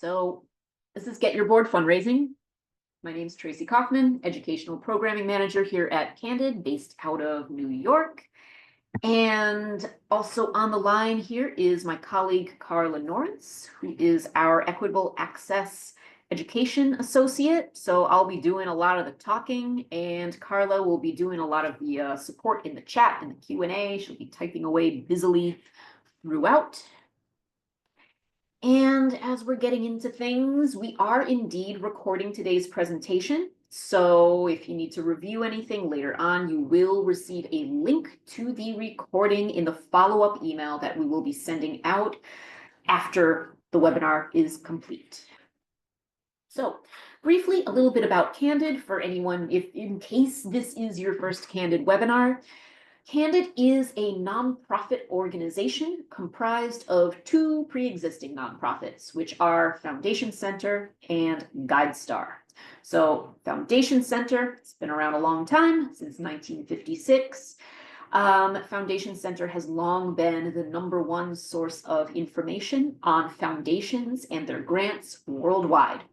So this is Get Your Board Fundraising. My name is Tracy Kaufman, Educational Programming Manager here at Candid, based out of New York. And also on the line here is my colleague, Carla Norris, who is our Equitable Access Education Associate. So I'll be doing a lot of the talking, and Carla will be doing a lot of the support in the chat and the Q&A. She'll be typing away busily throughout. And as we're getting into things, we are indeed recording today's presentation. So if you need to review anything later on, you will receive a link to the recording in the follow-up email that we will be sending out after the webinar is complete. So briefly, a little bit about Candid for anyone, if in case this is your first Candid webinar. Candid is a nonprofit organization comprised of two pre-existing nonprofits, which are Foundation Center and GuideStar. So Foundation Center, it's been around a long time, since 1956. Foundation Center has long been the #1 source of information on foundations and their grants worldwide.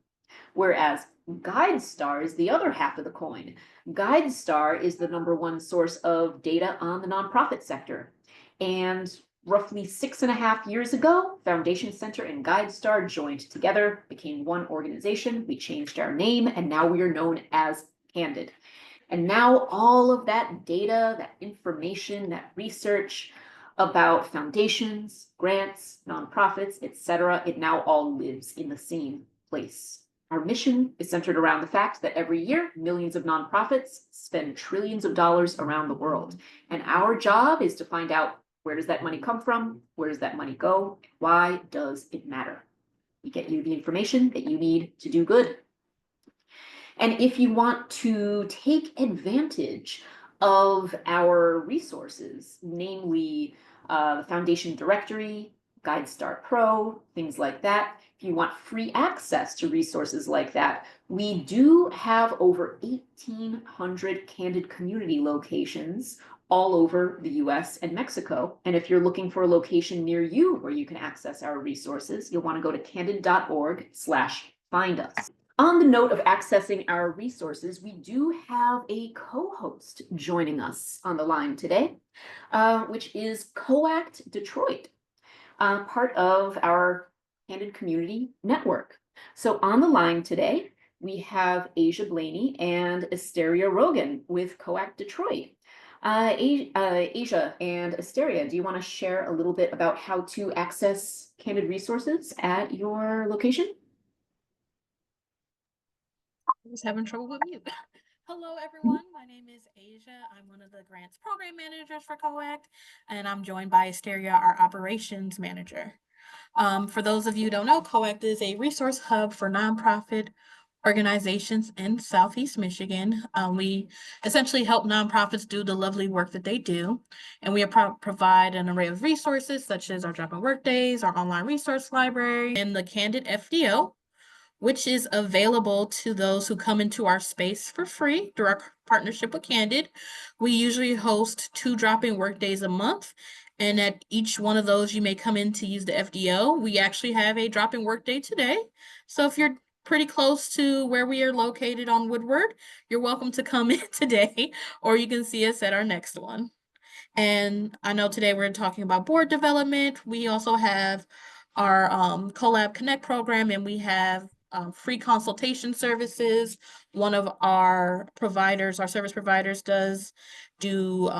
Whereas GuideStar is the other half of the coin. GuideStar is the #1 source of data on the nonprofit sector. And roughly 6.5 years ago, Foundation Center and GuideStar joined together, became one organization. We changed our name, and now we are known as Candid. And now all of that data, that information, that research about foundations, grants, nonprofits, etc., it now all lives in the same place. Our mission is centered around the fact that every year, millions of nonprofits spend trillions of dollars around the world. And our job is to find out, where does that money come from? Where does that money go? Why does it matter? We get you the information that you need to do good. And if you want to take advantage of our resources, namely the Foundation Directory, GuideStar Pro, things like that, if you want free access to resources like that, we do have over 1,800 Candid community locations all over the US and Mexico. And if you're looking for a location near you where you can access our resources, you'll want to go to candid.org/find us. On the note of accessing our resources, we do have a co-host joining us on the line today, which is Co.act Detroit, part of our Candid Community Network. So on the line today, we have Asia Blaney and Asteria Rogan with Co.act Detroit. Asia and Asteria, do you want to share a little bit about how to access Candid resources at your location? I was having trouble with mute. Hello, everyone. My name is Asia. I'm one of the grants program managers for Co.act, and I'm joined by Asteria, our operations manager. For those of you who don't know, Co.act is a resource hub for nonprofit organizations in Southeast Michigan. We essentially help nonprofits do the lovely work that they do, and we provide an array of resources such as our drop-in workdays, our online resource library, and the Candid FDO, which is available to those who come into our space for free through our partnership with Candid. We usually host 2 drop-in workdays a month, and at each one of those, you may come in to use the FDO. We actually have a drop-in workday today. So if you're pretty close to where we are located on Woodward, you're welcome to come in today, or you can see us at our next one. And I know today we're talking about board development. We also have our Collab Connect program, and we have free consultation services. One of our providers, our service providers, does do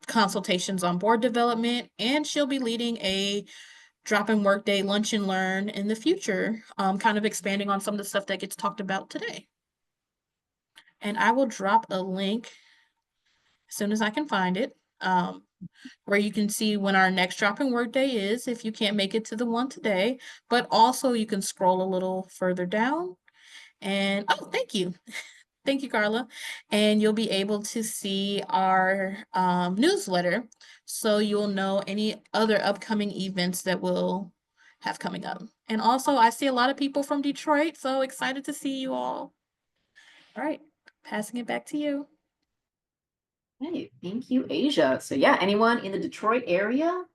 consultations on board development, and she'll be leading a drop-in workday lunch and learn in the future, kind of expanding on some of the stuff that gets talked about today. And I will drop a link as soon as I can find it, where you can see when our next drop-in workday is, if you can't make it to the one today, but also you can scroll a little further down. And oh, thank you. Thank you, Carla. And you'll be able to see our newsletter, so you'll know any other upcoming events that we'll have coming up. And also, I see a lot of people from Detroit, so excited to see you all. All right, passing it back to you. Hey, thank you, Asia. So yeah, anyone in the Detroit area?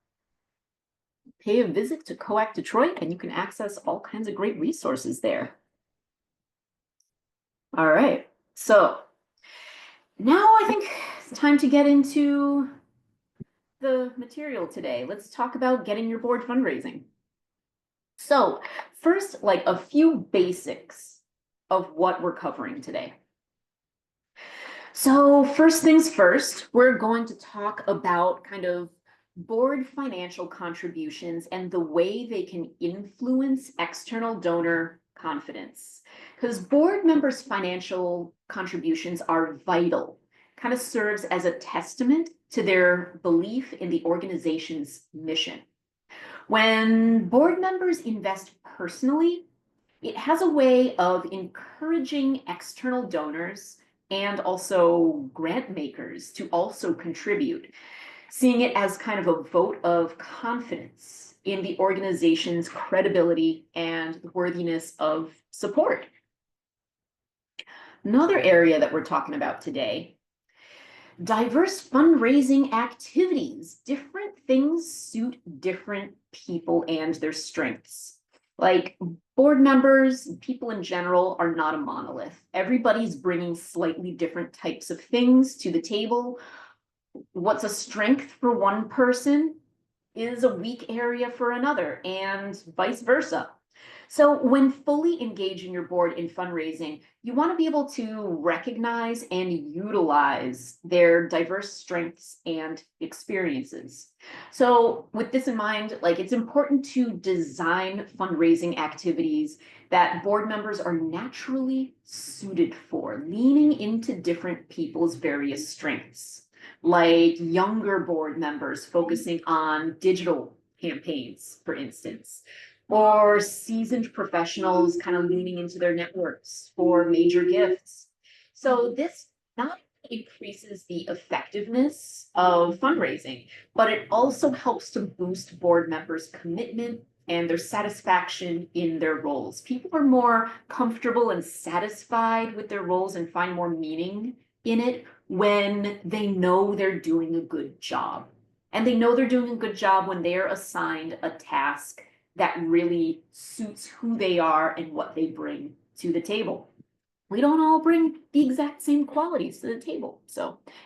pay a visit to Co.act Detroit and you can access all kinds of great resources there. All right, so now I think it's time to get into the material today. Let's talk about getting your board fundraising. So first, like a few basics of what we're covering today. So first things first, we're going to talk about kind of board financial contributions and the way they can influence external donor confidence. Because board members' financial contributions are vital, kind of serves as a testament to their belief in the organization's mission. When board members invest personally, it has a way of encouraging external donors and also grant makers to also contribute, seeing it as kind of a vote of confidence in the organization's credibility and the worthiness of support. Another area that we're talking about today, diverse fundraising activities. Different things suit different people and their strengths. Like board members, people in general are not a monolith. Everybody's bringing slightly different types of things to the table. What's a strength for one person is a weak area for another, and vice versa. So when fully engaging your board in fundraising, you want to be able to recognize and utilize their diverse strengths and experiences. So with this in mind, like it's important to design fundraising activities that board members are naturally suited for, leaning into different people's various strengths, like younger board members focusing on digital campaigns, for instance, or seasoned professionals kind of leaning into their networks for major gifts. So this not only increases the effectiveness of fundraising, but it also helps to boost board members' commitment and their satisfaction in their roles. People are more comfortable and satisfied with their roles and find more meaning in it when they know they're doing a good job. And they know they're doing a good job when they're assigned a task that really suits who they are and what they bring to the table. We don't all bring the exact same qualities to the table.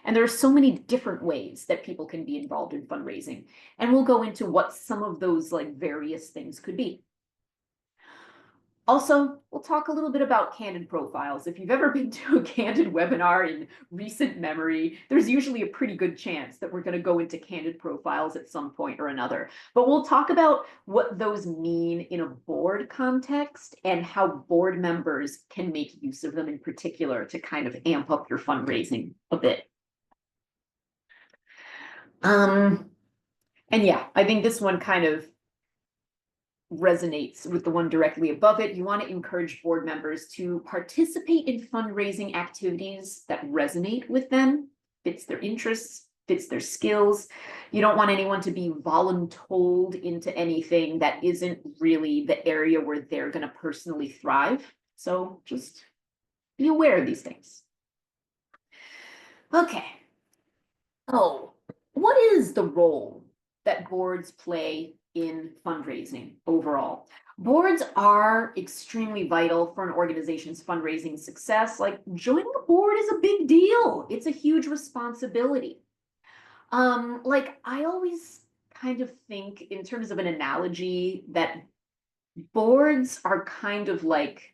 And there are so many different ways that people can be involved in fundraising. And we'll go into what some of those like various things could be. Also, we'll talk a little bit about Candid profiles. If you've ever been to a Candid webinar in recent memory, there's usually a pretty good chance that we're going to go into Candid profiles at some point or another. But we'll talk about what those mean in a board context and how board members can make use of them in particular to kind of amp up your fundraising a bit. And yeah, I think this one kind of resonates with the one directly above it. You want to encourage board members to participate in fundraising activities that resonate with them, fits their interests, fits their skills. You don't want anyone to be voluntold into anything that isn't really the area where they're going to personally thrive. So just be aware of these things. Okay. Oh, what is the role that boards play in fundraising overall? Boards are extremely vital for an organization's fundraising success. Like joining a board is a big deal. It's a huge responsibility. Like I always kind of think in terms of an analogy that boards are kind of like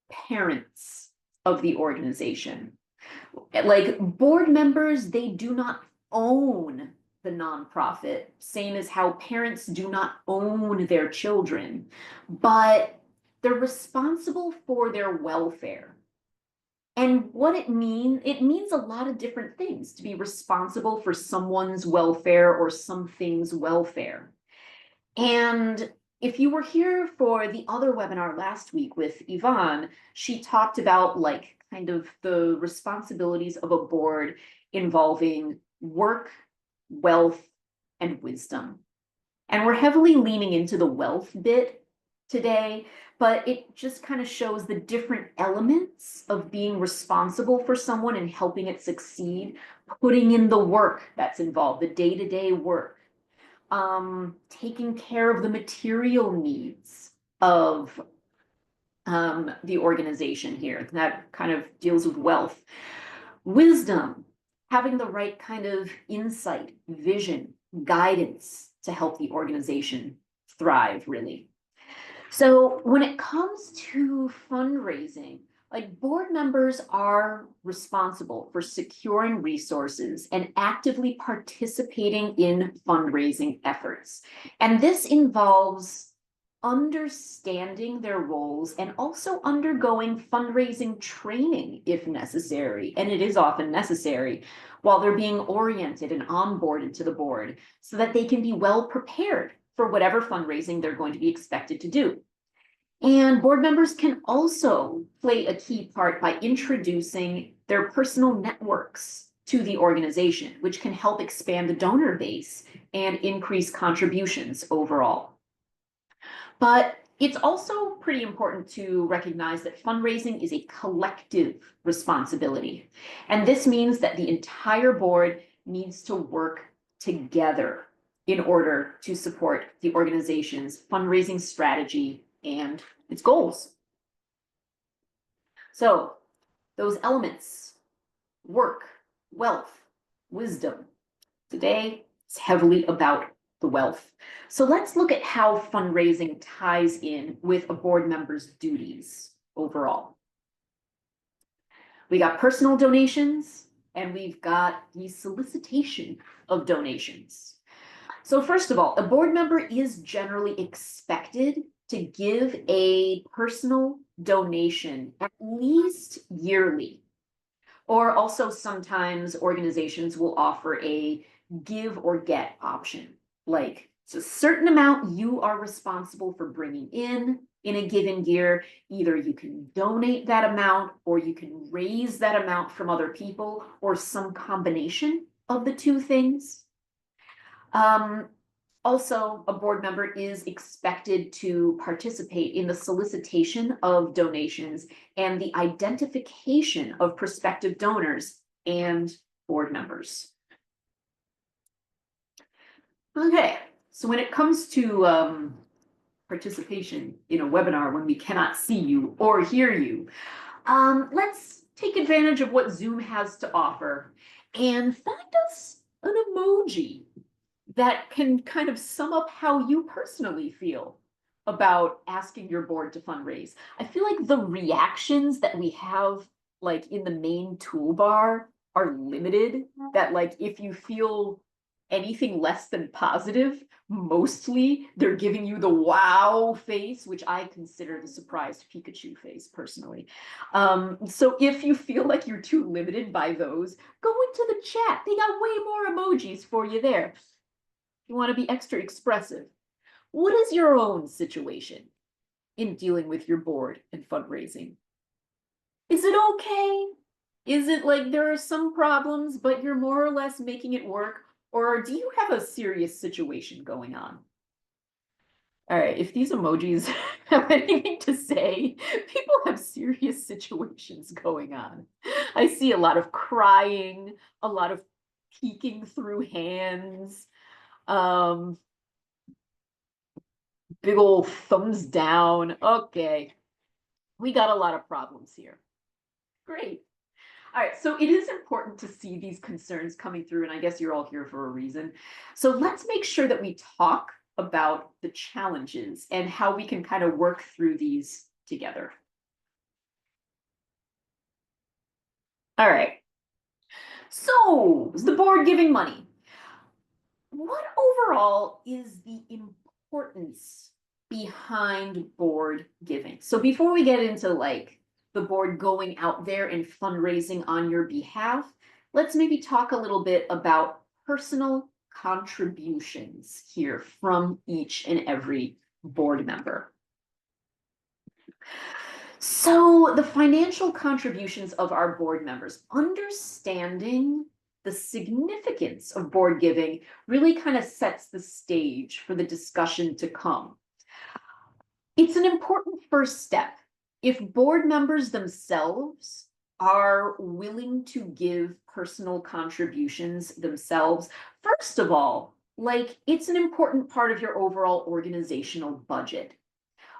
parents of the organization. Like board members, they do not own the nonprofit, same as how parents do not own their children, but they're responsible for their welfare. And what it means a lot of different things to be responsible for someone's welfare or something's welfare. And if you were here for the other webinar last week with Yvonne, she talked about like kind of the responsibilities of a board involving work, wealth, and wisdom. And we're heavily leaning into the wealth bit today, but it just kind of shows the different elements of being responsible for someone and helping it succeed, putting in the work that's involved, the day-to-day work. taking care of the material needs of the organization here. That kind of deals with wealth. Wisdom, having the right kind of insight, vision, guidance to help the organization thrive, really. So when it comes to fundraising, like board members are responsible for securing resources and actively participating in fundraising efforts. And this involves understanding their roles and also undergoing fundraising training if necessary. And it is often necessary while they're being oriented and onboarded to the board so that they can be well prepared for whatever fundraising they're going to be expected to do. And board members can also play a key part by introducing their personal networks to the organization, which can help expand the donor base and increase contributions overall. But it's also pretty important to recognize that fundraising is a collective responsibility. And this means that the entire board needs to work together in order to support the organization's fundraising strategy and its goals. So those elements, work, wealth, wisdom. Today, it's heavily about the wealth. So let's look at how fundraising ties in with a board member's duties overall. We got personal donations and we've got the solicitation of donations. So first of all, a board member is generally expected to give a personal donation at least yearly. Or also sometimes organizations will offer a give or get option. Like it's a certain amount you are responsible for bringing in a given year. Either you can donate that amount or you can raise that amount from other people or some combination of the two things. Also, a board member is expected to participate in the solicitation of donations and the identification of prospective donors and board members. Okay, so when it comes to participation in a webinar when we cannot see you or hear you, let's take advantage of what Zoom has to offer and find us an emoji that can kind of sum up how you personally feel about asking your board to fundraise. I feel like the reactions that we have like in the main toolbar are limited, that like if you feel anything less than positive, mostly they're giving you the wow face, which I consider the surprised Pikachu face personally. So if you feel like you're too limited by those, go into the chat. They got way more emojis for you there. You want to be extra expressive. What is your own situation in dealing with your board and fundraising? Is it okay? Is it like there are some problems, but you're more or less making it work? Or do you have a serious situation going on? All right, if these emojis have anything to say, people have serious situations going on. I see a lot of crying, a lot of peeking through hands. Big old thumbs down. Okay, we got a lot of problems here. Great. All right, so it is important to see these concerns coming through, and I guess you're all here for a reason. So let's make sure that we talk about the challenges and how we can kind of work through these together. All right. So is the board giving money? What overall is the importance behind board giving? So before we get into like the board going out there and fundraising on your behalf, let's maybe talk a little bit about personal contributions here from each and every board member. So the financial contributions of our board members, understanding the significance of board giving really kind of sets the stage for the discussion to come. It's an important first step. If board members themselves are willing to give personal contributions themselves, first of all, Like, it's an important part of your overall organizational budget.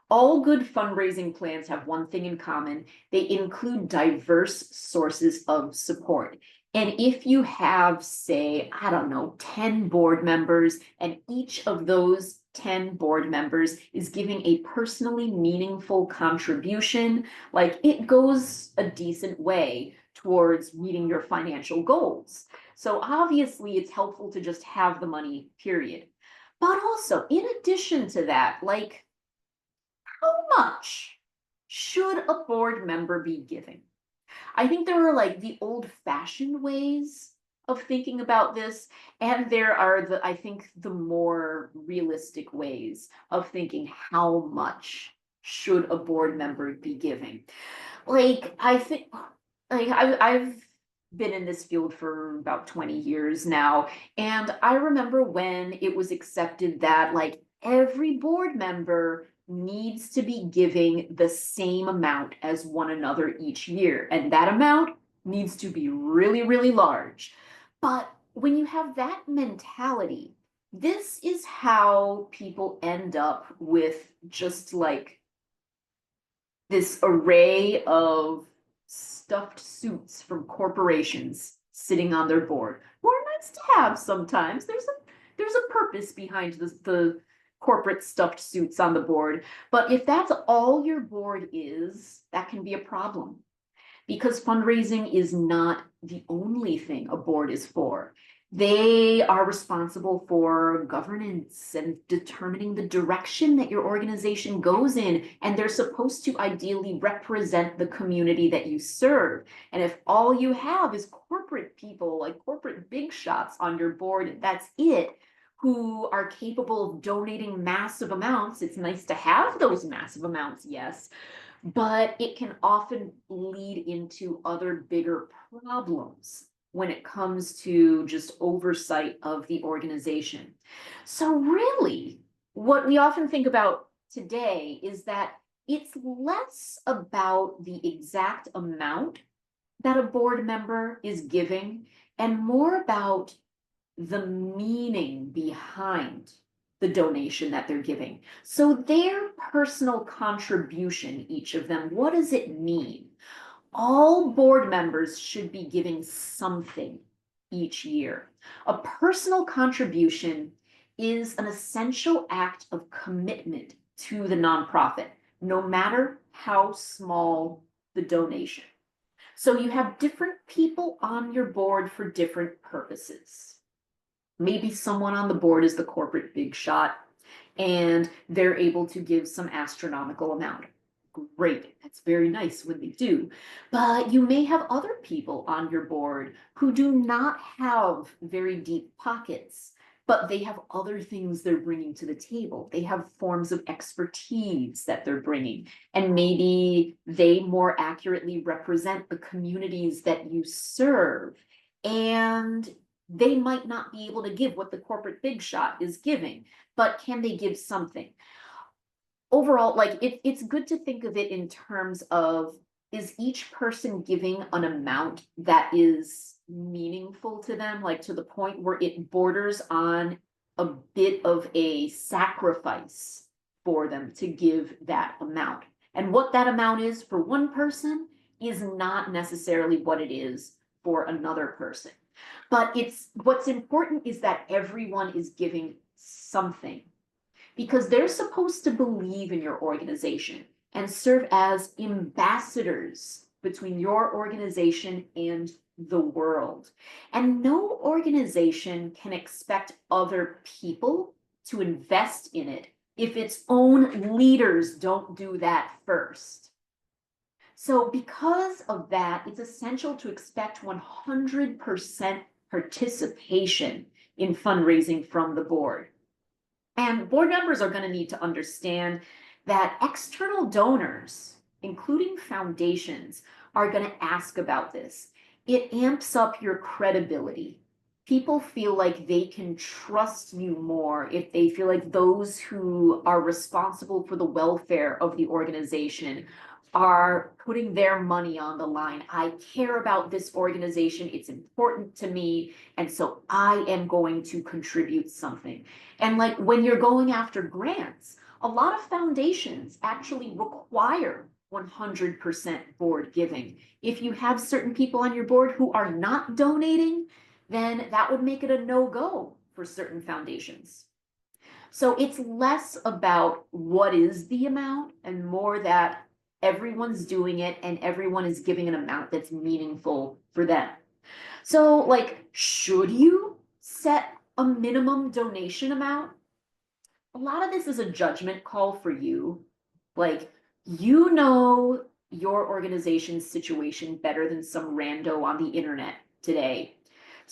All good fundraising plans have one thing in common. They include diverse sources of support. And if you have, say, I don't know, 10 board members, and each of those 10 board members is giving a personally meaningful contribution, like it goes a decent way towards meeting your financial goals. So obviously it's helpful to just have the money, period. But also, in addition to that, like, how much should a board member be giving? I think there are like the old-fashioned ways of thinking about this, and there are I think the more realistic ways of thinking how much should a board member be giving. Like, I think, like, I've been in this field for about 20 years now, and I remember when it was accepted that like every board member needs to be giving the same amount as one another each year, and that amount needs to be really, really large. But when you have that mentality, this is how people end up with just like this array of stuffed suits from corporations sitting on their board. Who are nice to have sometimes. There's a purpose behind the corporate stuffed suits on the board. But if that's all your board is, that can be a problem. Because fundraising is not the only thing a board is for. They are responsible for governance and determining the direction that your organization goes in, and they're supposed to ideally represent the community that you serve. And if all you have is corporate people, like corporate big shots on your board, that's it, who are capable of donating massive amounts, it's nice to have those massive amounts, yes, but it can often lead into other bigger problems when it comes to just oversight of the organization. So really, what we often think about today is that it's less about the exact amount that a board member is giving and more about the meaning behind the donation that they're giving. So their personal contribution, each of them, what does it mean? All board members should be giving something each year. A personal contribution is an essential act of commitment to the nonprofit, no matter how small the donation. So you have different people on your board for different purposes. Maybe someone on the board is the corporate big shot and they're able to give some astronomical amount. Great, that's very nice when they do. But you may have other people on your board who do not have very deep pockets, but they have other things they're bringing to the table. They have forms of expertise that they're bringing, and maybe they more accurately represent the communities that you serve. And they might not be able to give what the corporate big shot is giving, but can they give something? Overall, like it's good to think of it in terms of, is each person giving an amount that is meaningful to them, like to the point where it borders on a bit of a sacrifice for them to give that amount. And what that amount is for one person is not necessarily what it is for another person. But what's important is that everyone is giving something, because they're supposed to believe in your organization and serve as ambassadors between your organization and the world. And no organization can expect other people to invest in it if its own leaders don't do that first. So because of that, it's essential to expect 100% participation in fundraising from the board. And board members are going to need to understand that external donors, including foundations, are going to ask about this. It amps up your credibility. people feel like they can trust you more if they feel like those who are responsible for the welfare of the organization are putting their money on the line. I care about this organization. It's important to me. And so I am going to contribute something. And like when you're going after grants, a lot of foundations actually require 100% board giving. If you have certain people on your board who are not donating, then that would make it a no-go for certain foundations. So it's less about what is the amount and more that everyone's doing it and everyone is giving an amount that's meaningful for them. So like, should you set a minimum donation amount? A lot of this is a judgment call for you. Like, you know your organization's situation better than some rando on the internet today.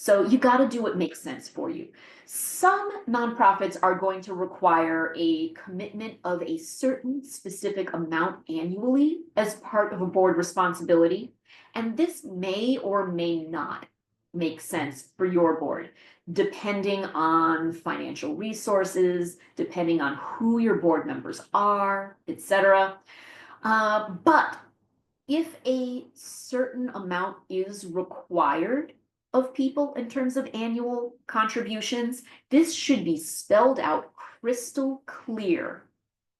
So you got to do what makes sense for you. Some nonprofits are going to require a commitment of a certain specific amount annually as part of a board responsibility. And this may or may not make sense for your board, depending on financial resources, depending on who your board members are, etc. But if a certain amount is required of people in terms of annual contributions, this should be spelled out crystal clear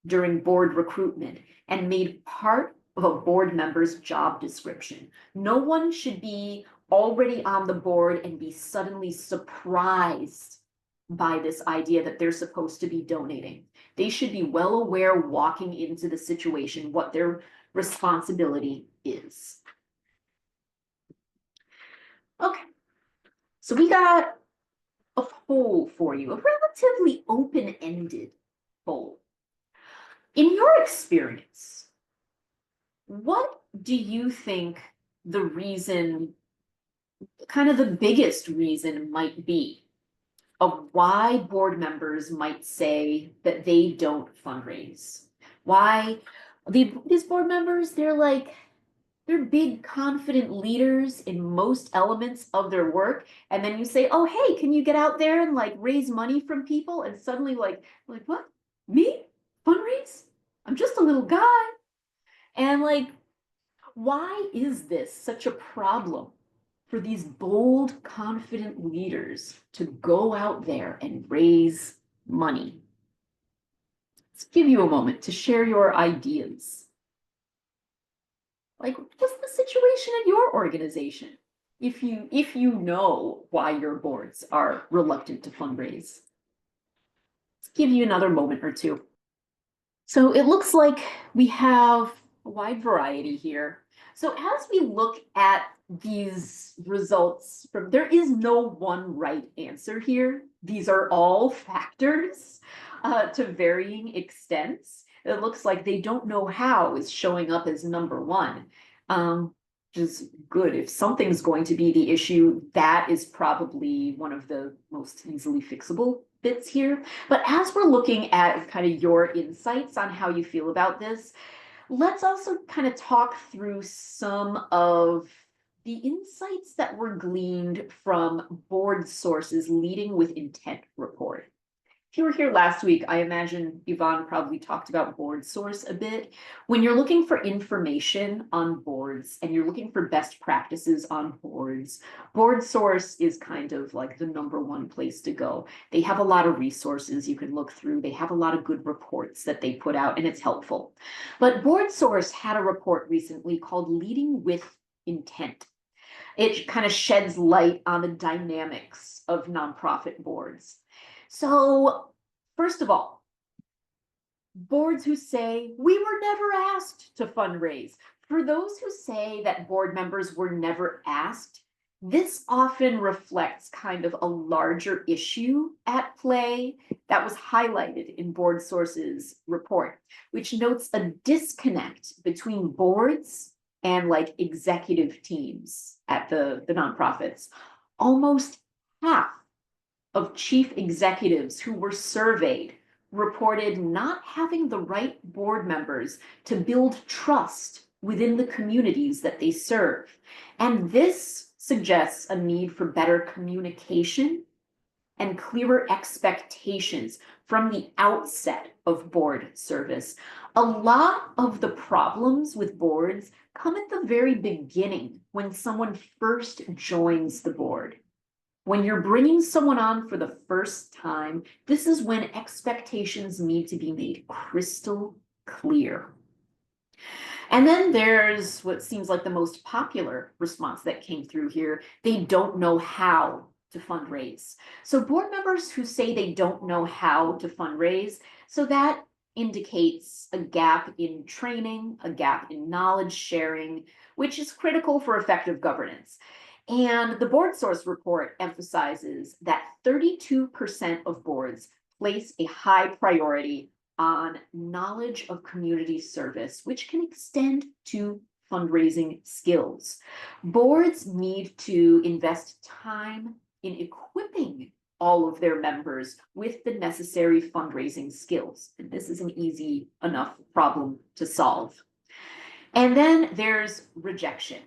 during board recruitment and made part of a board member's job description. No one should be already on the board and be suddenly surprised by this idea that they're supposed to be donating. They should be well aware walking into the situation what their responsibility is. Okay, so we got a poll for you, a relatively open-ended poll. In your experience, what do you think the reason, kind of the biggest reason might be of why board members might say that they don't fundraise? Why these board members, they're big, confident leaders in most elements of their work. And then you say, oh, hey, can you get out there and like raise money from people? And suddenly like what? Me? Fundraise? I'm just a little guy. And like, why is this such a problem for these bold, confident leaders to go out there and raise money? Let's give you a moment to share your ideas. Like, what's the situation in your organization? If you know why your boards are reluctant to fundraise. Let's give you another moment or two. So it looks like we have a wide variety here. So as we look at these results, there is no one right answer here. These are all factors to varying extents. It looks like they don't know how is showing up as number one, which is good. If something's going to be the issue, that is probably one of the most easily fixable bits here. But as we're looking at kind of your insights on how you feel about this, let's also kind of talk through some of the insights that were gleaned from board sources leading with intent report. If you were here last week, I imagine Yvonne probably talked about board source a bit. When you're looking for information on boards and you're looking for best practices on boards, board source is kind of like the number one place to go. They have a lot of resources you can look through. They have a lot of good reports that they put out, and it's helpful. But board source had a report recently called Leading with Intent. It kind of sheds light on the dynamics of nonprofit boards. So, first of all, boards who say, we were never asked to fundraise. For those who say that board members were never asked, this often reflects kind of a larger issue at play that was highlighted in Board Source's report, which notes a disconnect between boards and like executive teams at the nonprofits. Almost half of chief executives who were surveyed reported not having the right board members to build trust within the communities that they serve. And this suggests a need for better communication and clearer expectations from the outset of board service. A lot of the problems with boards come at the very beginning when someone first joins the board. When you're bringing someone on for the first time, this is when expectations need to be made crystal clear. And then there's what seems like the most popular response that came through here. They don't know how to fundraise. So board members who say they don't know how to fundraise, so that indicates a gap in training, a gap in knowledge sharing, which is critical for effective governance. And the board source report emphasizes that 32% of boards place a high priority on knowledge of community service, which can extend to fundraising skills. Boards need to invest time in equipping all of their members with the necessary fundraising skills. And this is an easy enough problem to solve. And then there's rejection.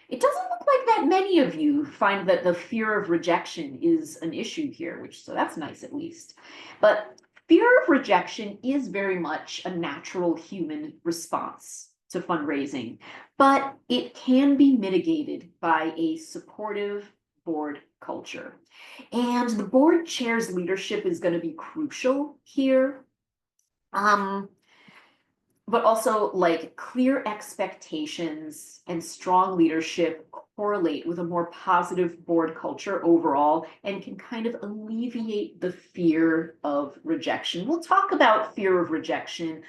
It doesn't look like that many of you find that the fear of rejection is an issue here, so that's nice at least. But fear of rejection is very much a natural human response to fundraising, but it can be mitigated by a supportive board culture. And the board chair's leadership is going to be crucial here. But also, like, clear expectations and strong leadership correlate with a more positive board culture overall and can kind of alleviate the fear of rejection. We'll talk about fear of rejection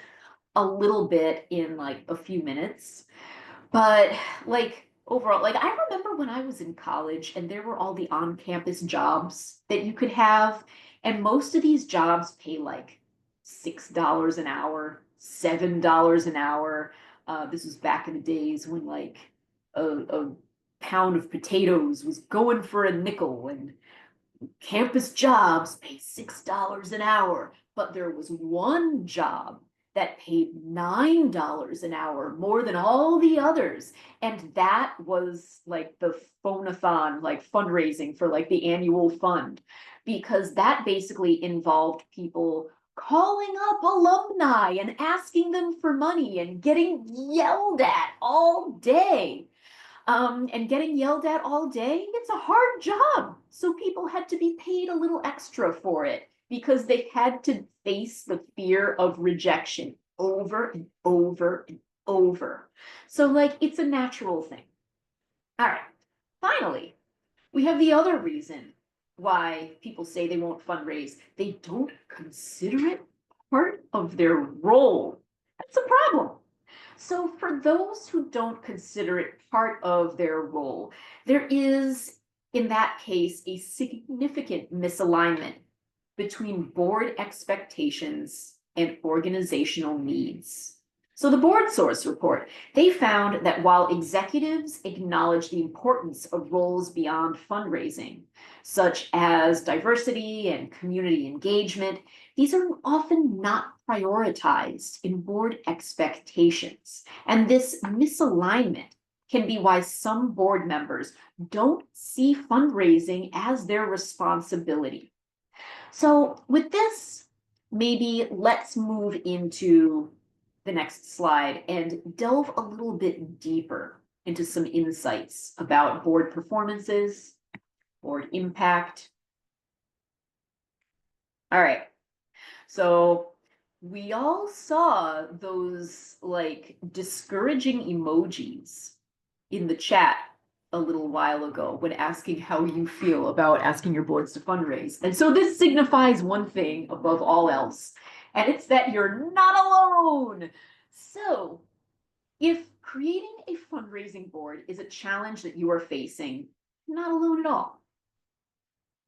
a little bit in like a few minutes, but like overall, like I remember when I was in college and there were all the on-campus jobs that you could have, and most of these jobs pay like $6 an hour, $7 an hour. This was back in the days when like a pound of potatoes was going for a nickel, and campus jobs pay $6 an hour. But there was one job that paid $9 an hour, more than all the others. And that was like the phonathon, like fundraising for like the annual fund, because that basically involved people calling up alumni and asking them for money and getting yelled at all day. And getting yelled at all day, it's a hard job. So people had to be paid a little extra for it because they had to face the fear of rejection over and over and over. So like, it's a natural thing. All right, finally, we have the other reason why people say they won't fundraise. They don't consider it part of their role. That's a problem. So for those who don't consider it part of their role, there is, in that case, a significant misalignment between board expectations and organizational needs. So the board source report, they found that while executives acknowledge the importance of roles beyond fundraising, such as diversity and community engagement, these are often not prioritized in board expectations. And this misalignment can be why some board members don't see fundraising as their responsibility. So with this, maybe let's move into the next slide and delve a little bit deeper into some insights about board performances, board impact. All right, so we all saw those like discouraging emojis in the chat a little while ago when asking how you feel about asking your boards to fundraise. And so this signifies one thing above all else, and it's that you're not alone. So if creating a fundraising board is a challenge that you are facing, you're not alone at all.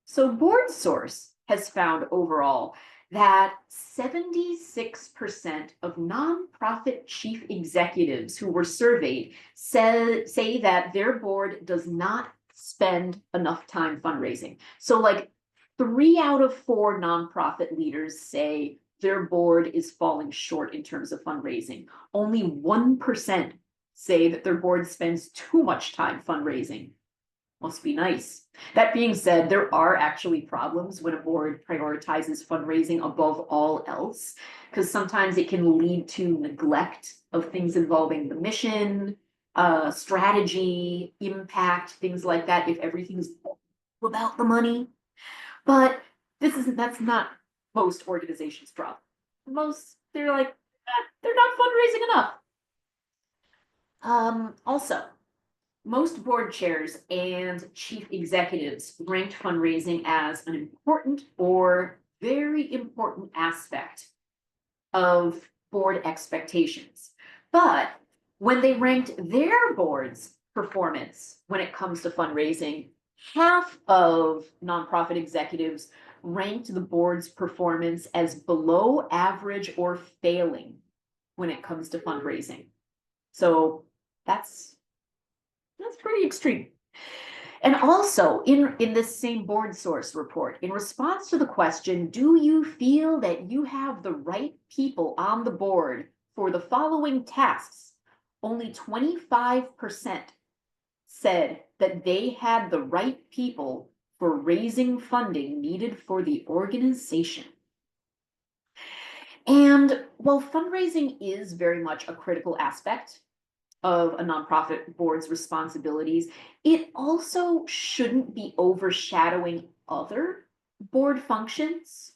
So Board Source has found overall that 76% of nonprofit chief executives who were surveyed say that their board does not spend enough time fundraising. So like 3 out of 4 nonprofit leaders say their board is falling short in terms of fundraising. Only 1% say that their board spends too much time fundraising. Must be nice. That being said, there are actually problems when a board prioritizes fundraising above all else, because sometimes it can lead to neglect of things involving the mission, strategy, impact, things like that, if everything's about the money. But that's not most organizations' problem. Most, they're like, they're not fundraising enough. Also, most board chairs and chief executives ranked fundraising as an important or very important aspect of board expectations. But when they ranked their board's performance when it comes to fundraising, half of nonprofit executives ranked the board's performance as below average or failing when it comes to fundraising. So that's pretty extreme. And also in this same board source report, in response to the question, do you feel that you have the right people on the board for the following tasks? Only 25% said that they had the right people for raising funding needed for the organization. And while fundraising is very much a critical aspect of a nonprofit board's responsibilities, it also shouldn't be overshadowing other board functions.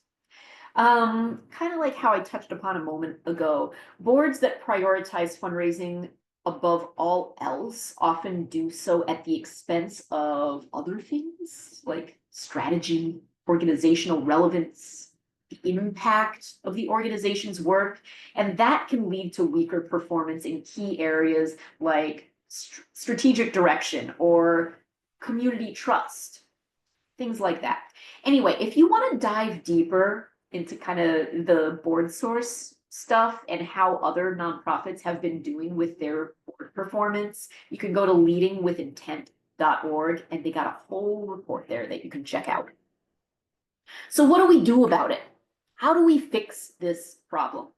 Kind of like how I touched upon a moment ago, boards that prioritize fundraising above all else often do so at the expense of other things like strategy, organizational relevance, the impact of the organization's work, and that can lead to weaker performance in key areas like strategic direction or community trust, things like that. Anyway, if you want to dive deeper into kind of the board source stuff and how other nonprofits have been doing with their board performance, you can go to leadingwithintent.org, and they got a whole report there that you can check out. So what do we do about it? How do we fix this problem?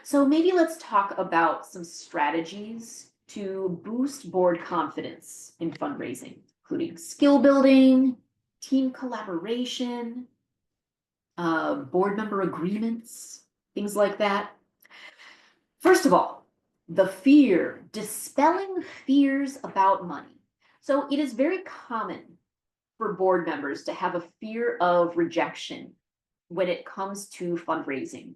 So maybe let's talk about some strategies to boost board confidence in fundraising, including skill building, team collaboration, board member agreements, things like that. First of all, dispelling fears about money. So it is very common for board members to have a fear of rejection when it comes to fundraising.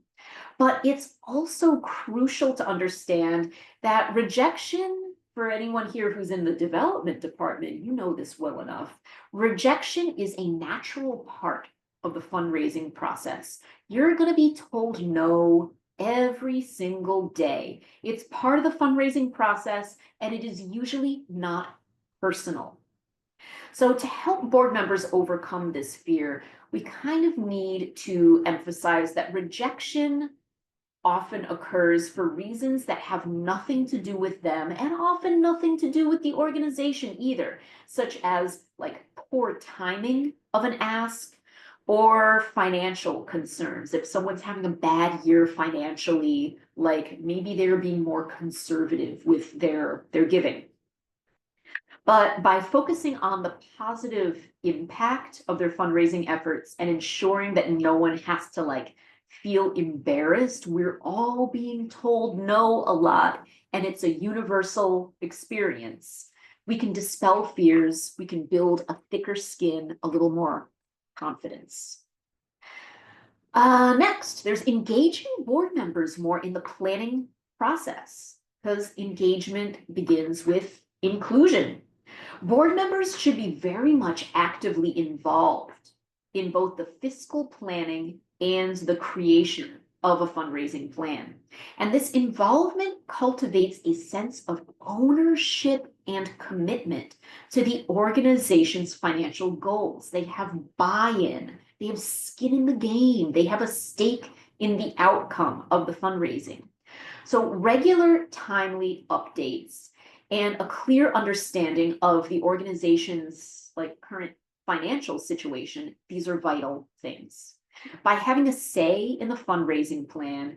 But it's also crucial to understand that rejection, for anyone here who's in the development department, you know this well enough, rejection is a natural part of the fundraising process. You're going to be told no every single day. It's part of the fundraising process, and it is usually not personal. So to help board members overcome this fear, we kind of need to emphasize that rejection often occurs for reasons that have nothing to do with them and often nothing to do with the organization either, such as like poor timing of an ask or financial concerns. If someone's having a bad year financially, like maybe they're being more conservative with their giving. But by focusing on the positive impact of their fundraising efforts and ensuring that no one has to like feel embarrassed, we're all being told no a lot, and it's a universal experience. We can dispel fears, we can build a thicker skin, a little more confidence. Next, there's engaging board members more in the planning process, because engagement begins with inclusion. Board members should be very much actively involved in both the fiscal planning and the creation of a fundraising plan. And this involvement cultivates a sense of ownership and commitment to the organization's financial goals. They have buy-in, they have skin in the game, they have a stake in the outcome of the fundraising. So regular, timely updates and a clear understanding of the organization's like current financial situation, these are vital things. By having a say in the fundraising plan,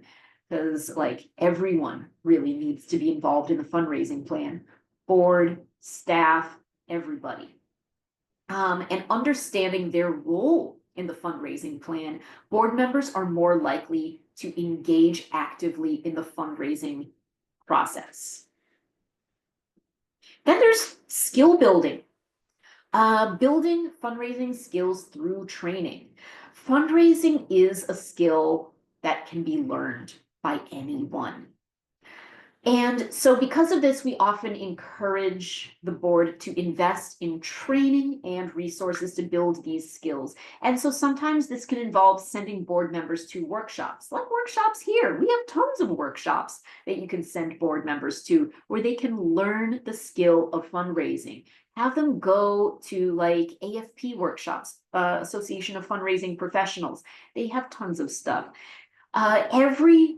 because like everyone really needs to be involved in the fundraising plan, board, staff, everybody. and understanding their role in the fundraising plan, board members are more likely to engage actively in the fundraising process. Then there's skill building. Building fundraising skills through training. Fundraising is a skill that can be learned by anyone. And so because of this, we often encourage the board to invest in training and resources to build these skills. And so sometimes this can involve sending board members to workshops, like workshops here. We have tons of workshops that you can send board members to where they can learn the skill of fundraising. Have them go to like AFP workshops, Association of Fundraising Professionals. They have tons of stuff. Every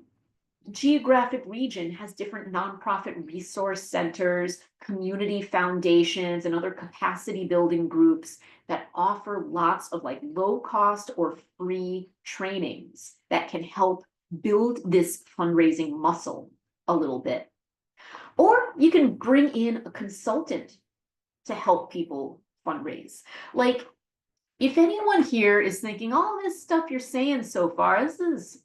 geographic region has different nonprofit resource centers, community foundations, and other capacity building groups that offer lots of like low cost or free trainings that can help build this fundraising muscle a little bit. Or you can bring in a consultant to help people fundraise. Like, if anyone here is thinking, all this stuff you're saying so far, this is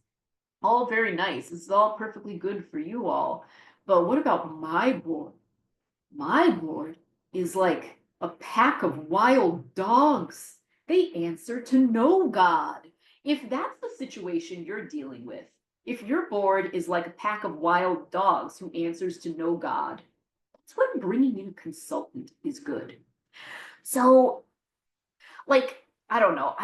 all very nice. This is all perfectly good for you all. But what about my board? My board is like a pack of wild dogs. They answer to no God. If that's the situation you're dealing with, if your board is like a pack of wild dogs who answers to no God, that's when bringing in a consultant is good. So, like, I don't know.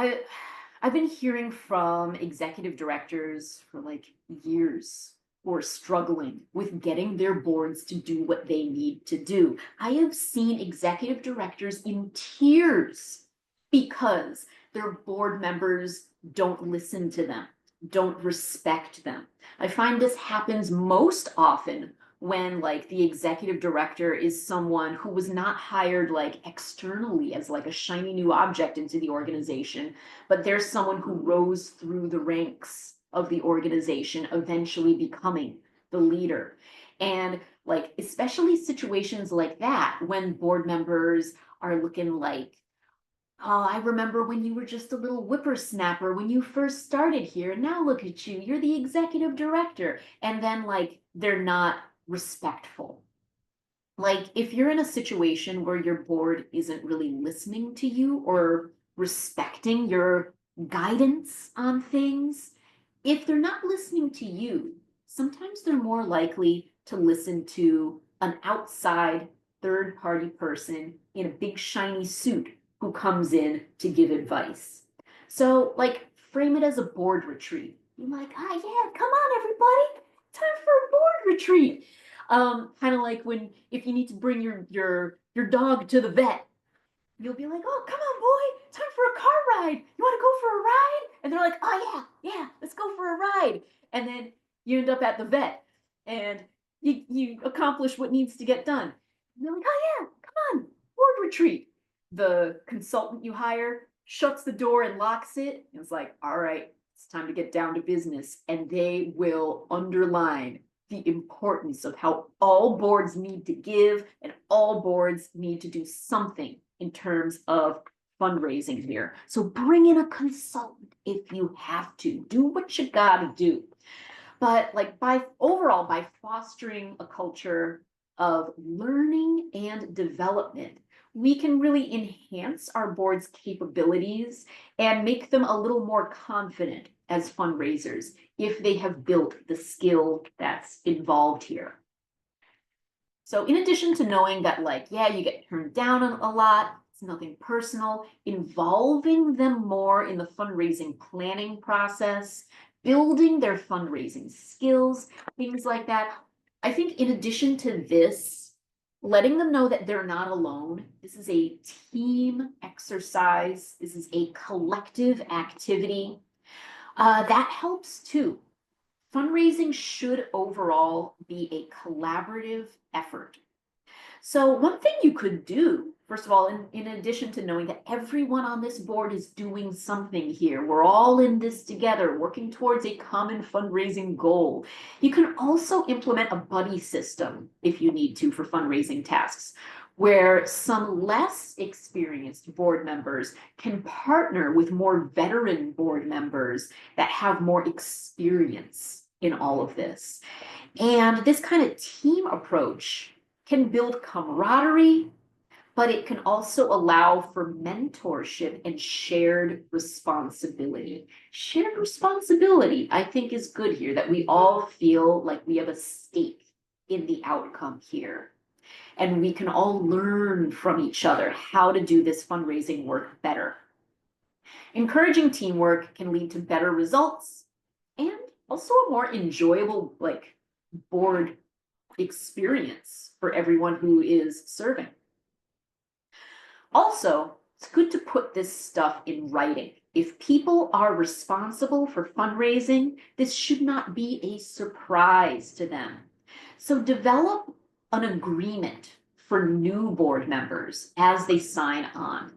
I've been hearing from executive directors for like years who are struggling with getting their boards to do what they need to do. I have seen executive directors in tears because their board members don't listen to them, don't respect them. I find this happens most often when like the executive director is someone who was not hired like externally as like a shiny new object into the organization, but there's someone who rose through the ranks of the organization, eventually becoming the leader. And like, especially situations like that, when board members are looking like, oh, I remember when you were just a little whippersnapper when you first started here. Now look at you, you're the executive director. And then like, they're not respectful. Like, if you're in a situation where your board isn't really listening to you or respecting your guidance on things, if they're not listening to you, sometimes they're more likely to listen to an outside third party person in a big shiny suit who comes in to give advice. So, like, frame it as a board retreat. You're like, ah, yeah, come on, everybody, time for a board retreat. Kind of like when if you need to bring your dog to the vet, you'll be like, oh, come on, boy, time for a car ride. You want to go for a ride? And they're like, oh yeah, let's go for a ride. And then you end up at the vet and you accomplish what needs to get done. And they're like, oh yeah, come on, board retreat. The consultant you hire shuts the door and locks it. And it's like, all right, it's time to get down to business. And they will underline the importance of how all boards need to give and all boards need to do something in terms of fundraising here. So bring in a consultant if you have to. Do what you gotta do. But like by fostering a culture of learning and development, we can really enhance our board's capabilities and make them a little more confident as fundraisers if they have built the skill that's involved here. So in addition to knowing that like, yeah, you get turned down a lot, it's nothing personal, involving them more in the fundraising planning process, building their fundraising skills, things like that. I think in addition to this, letting them know that they're not alone. This is a team exercise. This is a collective activity. That helps too. Fundraising should overall be a collaborative effort. So one thing you could do, first of all, in addition to knowing that everyone on this board is doing something here, we're all in this together, working towards a common fundraising goal. You can also implement a buddy system if you need to for fundraising tasks. where some less experienced board members can partner with more veteran board members that have more experience in all of this. And this kind of team approach can build camaraderie, but it can also allow for mentorship and shared responsibility. Shared responsibility, I think, is good here, that we all feel like we have a stake in the outcome here. And we can all learn from each other how to do this fundraising work better. Encouraging teamwork can lead to better results and also a more enjoyable, like, board experience for everyone who is serving. Also, it's good to put this stuff in writing. If people are responsible for fundraising, this should not be a surprise to them. So develop an agreement for new board members as they sign on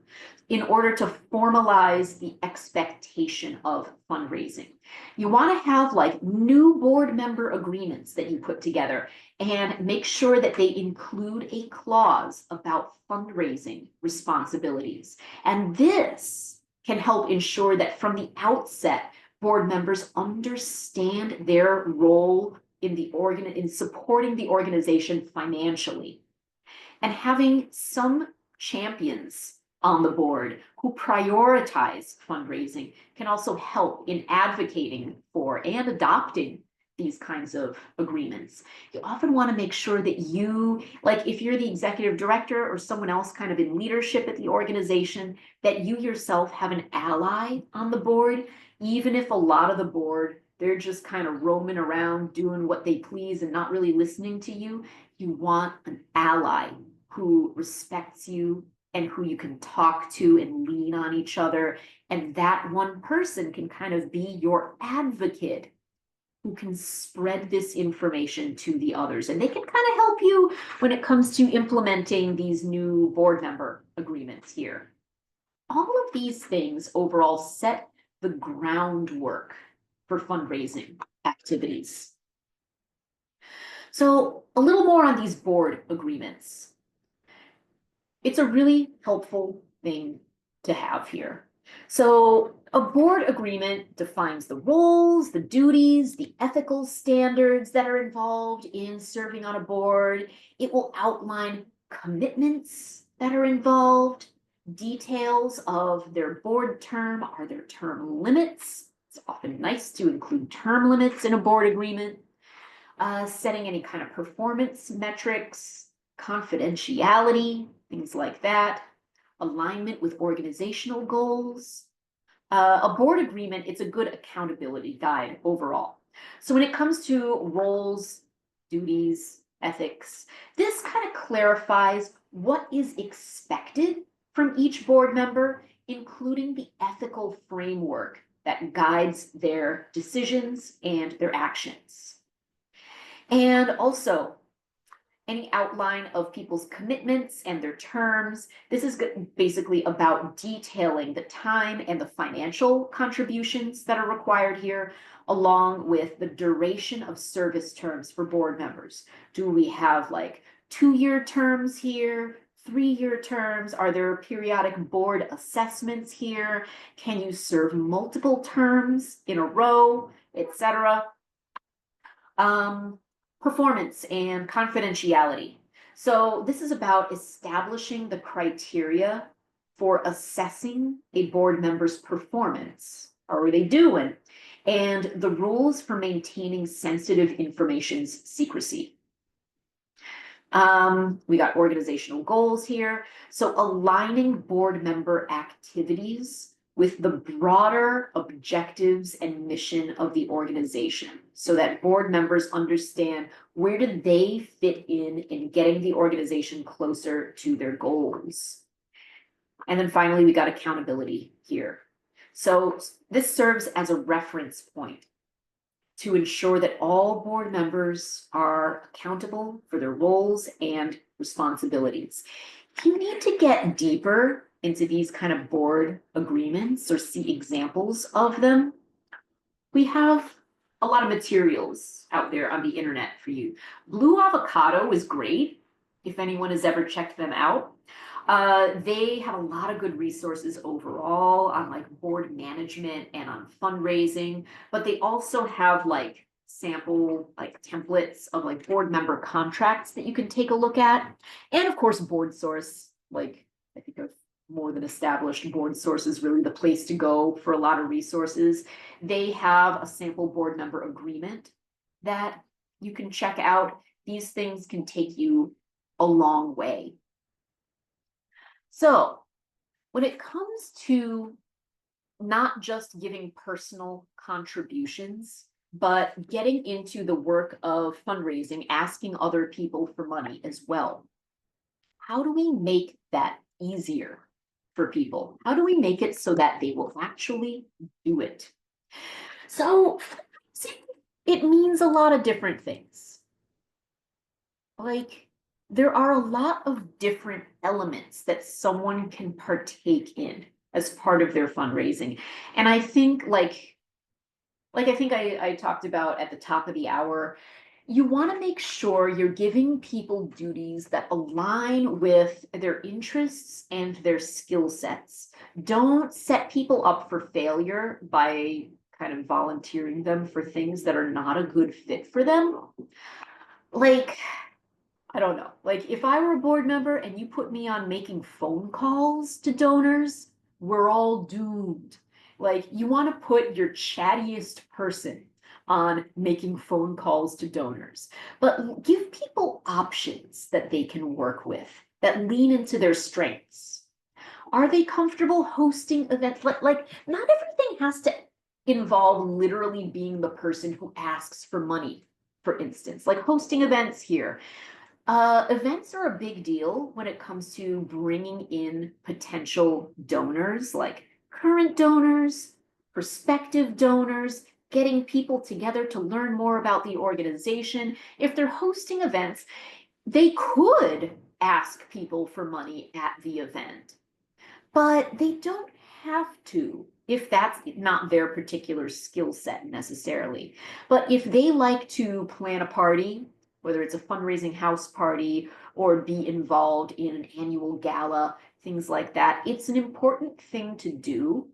in order to formalize the expectation of fundraising. You want to have like new board member agreements that you put together and make sure that they include a clause about fundraising responsibilities. And this can help ensure that from the outset, board members understand their role in supporting the organization financially. And having some champions on the board who prioritize fundraising can also help in advocating for and adopting these kinds of agreements. You often want to make sure that you, like if you're the executive director or someone else kind of in leadership at the organization, that you yourself have an ally on the board, even if a lot of the board, they're just kind of roaming around doing what they please and not really listening to you. You want an ally who respects you and who you can talk to and lean on each other. And that one person can kind of be your advocate who can spread this information to the others. And they can kind of help you when it comes to implementing these new board member agreements here. All of these things overall set the groundwork for fundraising activities. So a little more on these board agreements. It's a really helpful thing to have here. So a board agreement defines the roles, the duties, the ethical standards that are involved in serving on a board. It will outline commitments that are involved, details of their board term. Are there term limits? It's often nice to include term limits in a board agreement. Setting any kind of performance metrics, confidentiality, things like that, alignment with organizational goals. A board agreement, it's a good accountability guide overall. So when it comes to roles, duties, ethics, this kind of clarifies what is expected from each board member, including the ethical framework that guides their decisions and their actions. And also, any outline of people's commitments and their terms. This is basically about detailing the time and the financial contributions that are required here, along with the duration of service terms for board members. Do we have like 2-year terms here? 3-year terms? Are there periodic board assessments here? Can you serve multiple terms in a row, etc.? Performance and confidentiality. So this is about establishing the criteria for assessing a board member's performance. How are they doing? And the rules for maintaining sensitive information's secrecy. We got organizational goals here. So aligning board member activities with the broader objectives and mission of the organization so that board members understand where do they fit in getting the organization closer to their goals. And then finally, we got accountability here. So this serves as a reference point to ensure that all board members are accountable for their roles and responsibilities. If you need to get deeper into these kind of board agreements or see examples of them, we have a lot of materials out there on the internet for you. Blue Avocado is great. if anyone has ever checked them out. They have a lot of good resources overall on like board management and on fundraising, but they also have like sample like templates of like board member contracts that you can take a look at. And of course, board source, like I think of more than established, board source is really the place to go for a lot of resources. They have a sample board member agreement that you can check out. These things can take you a long way. So when it comes to not just giving personal contributions, but getting into the work of fundraising, asking other people for money as well, how do we make that easier for people? How do we make it so that they will actually do it? So it means a lot of different things. Like, there are a lot of different elements that someone can partake in as part of their fundraising. And I think I talked about at the top of the hour, you want to make sure you're giving people duties that align with their interests and their skill sets. Don't set people up for failure by kind of volunteering them for things that are not a good fit for them. Like, I don't know. Like, if I were a board member and you put me on making phone calls to donors, we're all doomed. Like, you want to put your chattiest person on making phone calls to donors, but give people options that they can work with that lean into their strengths. Are they comfortable hosting events? Like not everything has to involve literally being the person who asks for money, for instance, like hosting events here. Events are a big deal when it comes to bringing in potential donors, like current donors, prospective donors, getting people together to learn more about the organization. If they're hosting events, they could ask people for money at the event, but they don't have to if that's not their particular skill set necessarily. But if they like to plan a party, whether it's a fundraising house party or be involved in an annual gala, things like that, it's an important thing to do.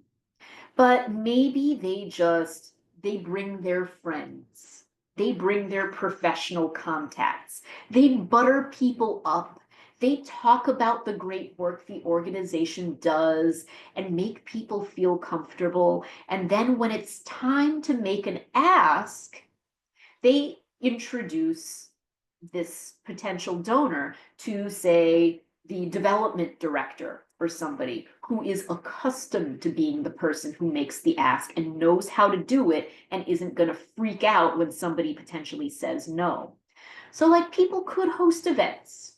But maybe they bring their friends, they bring their professional contacts, they butter people up, they talk about the great work the organization does and make people feel comfortable. And then when it's time to make an ask, they introduce this potential donor to, say, the development director or somebody who is accustomed to being the person who makes the ask and knows how to do it and isn't going to freak out when somebody potentially says no. So, like, people could host events,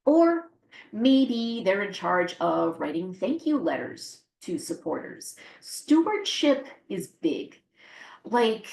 or maybe they're in charge of writing thank you letters to supporters. Stewardship is big. Like,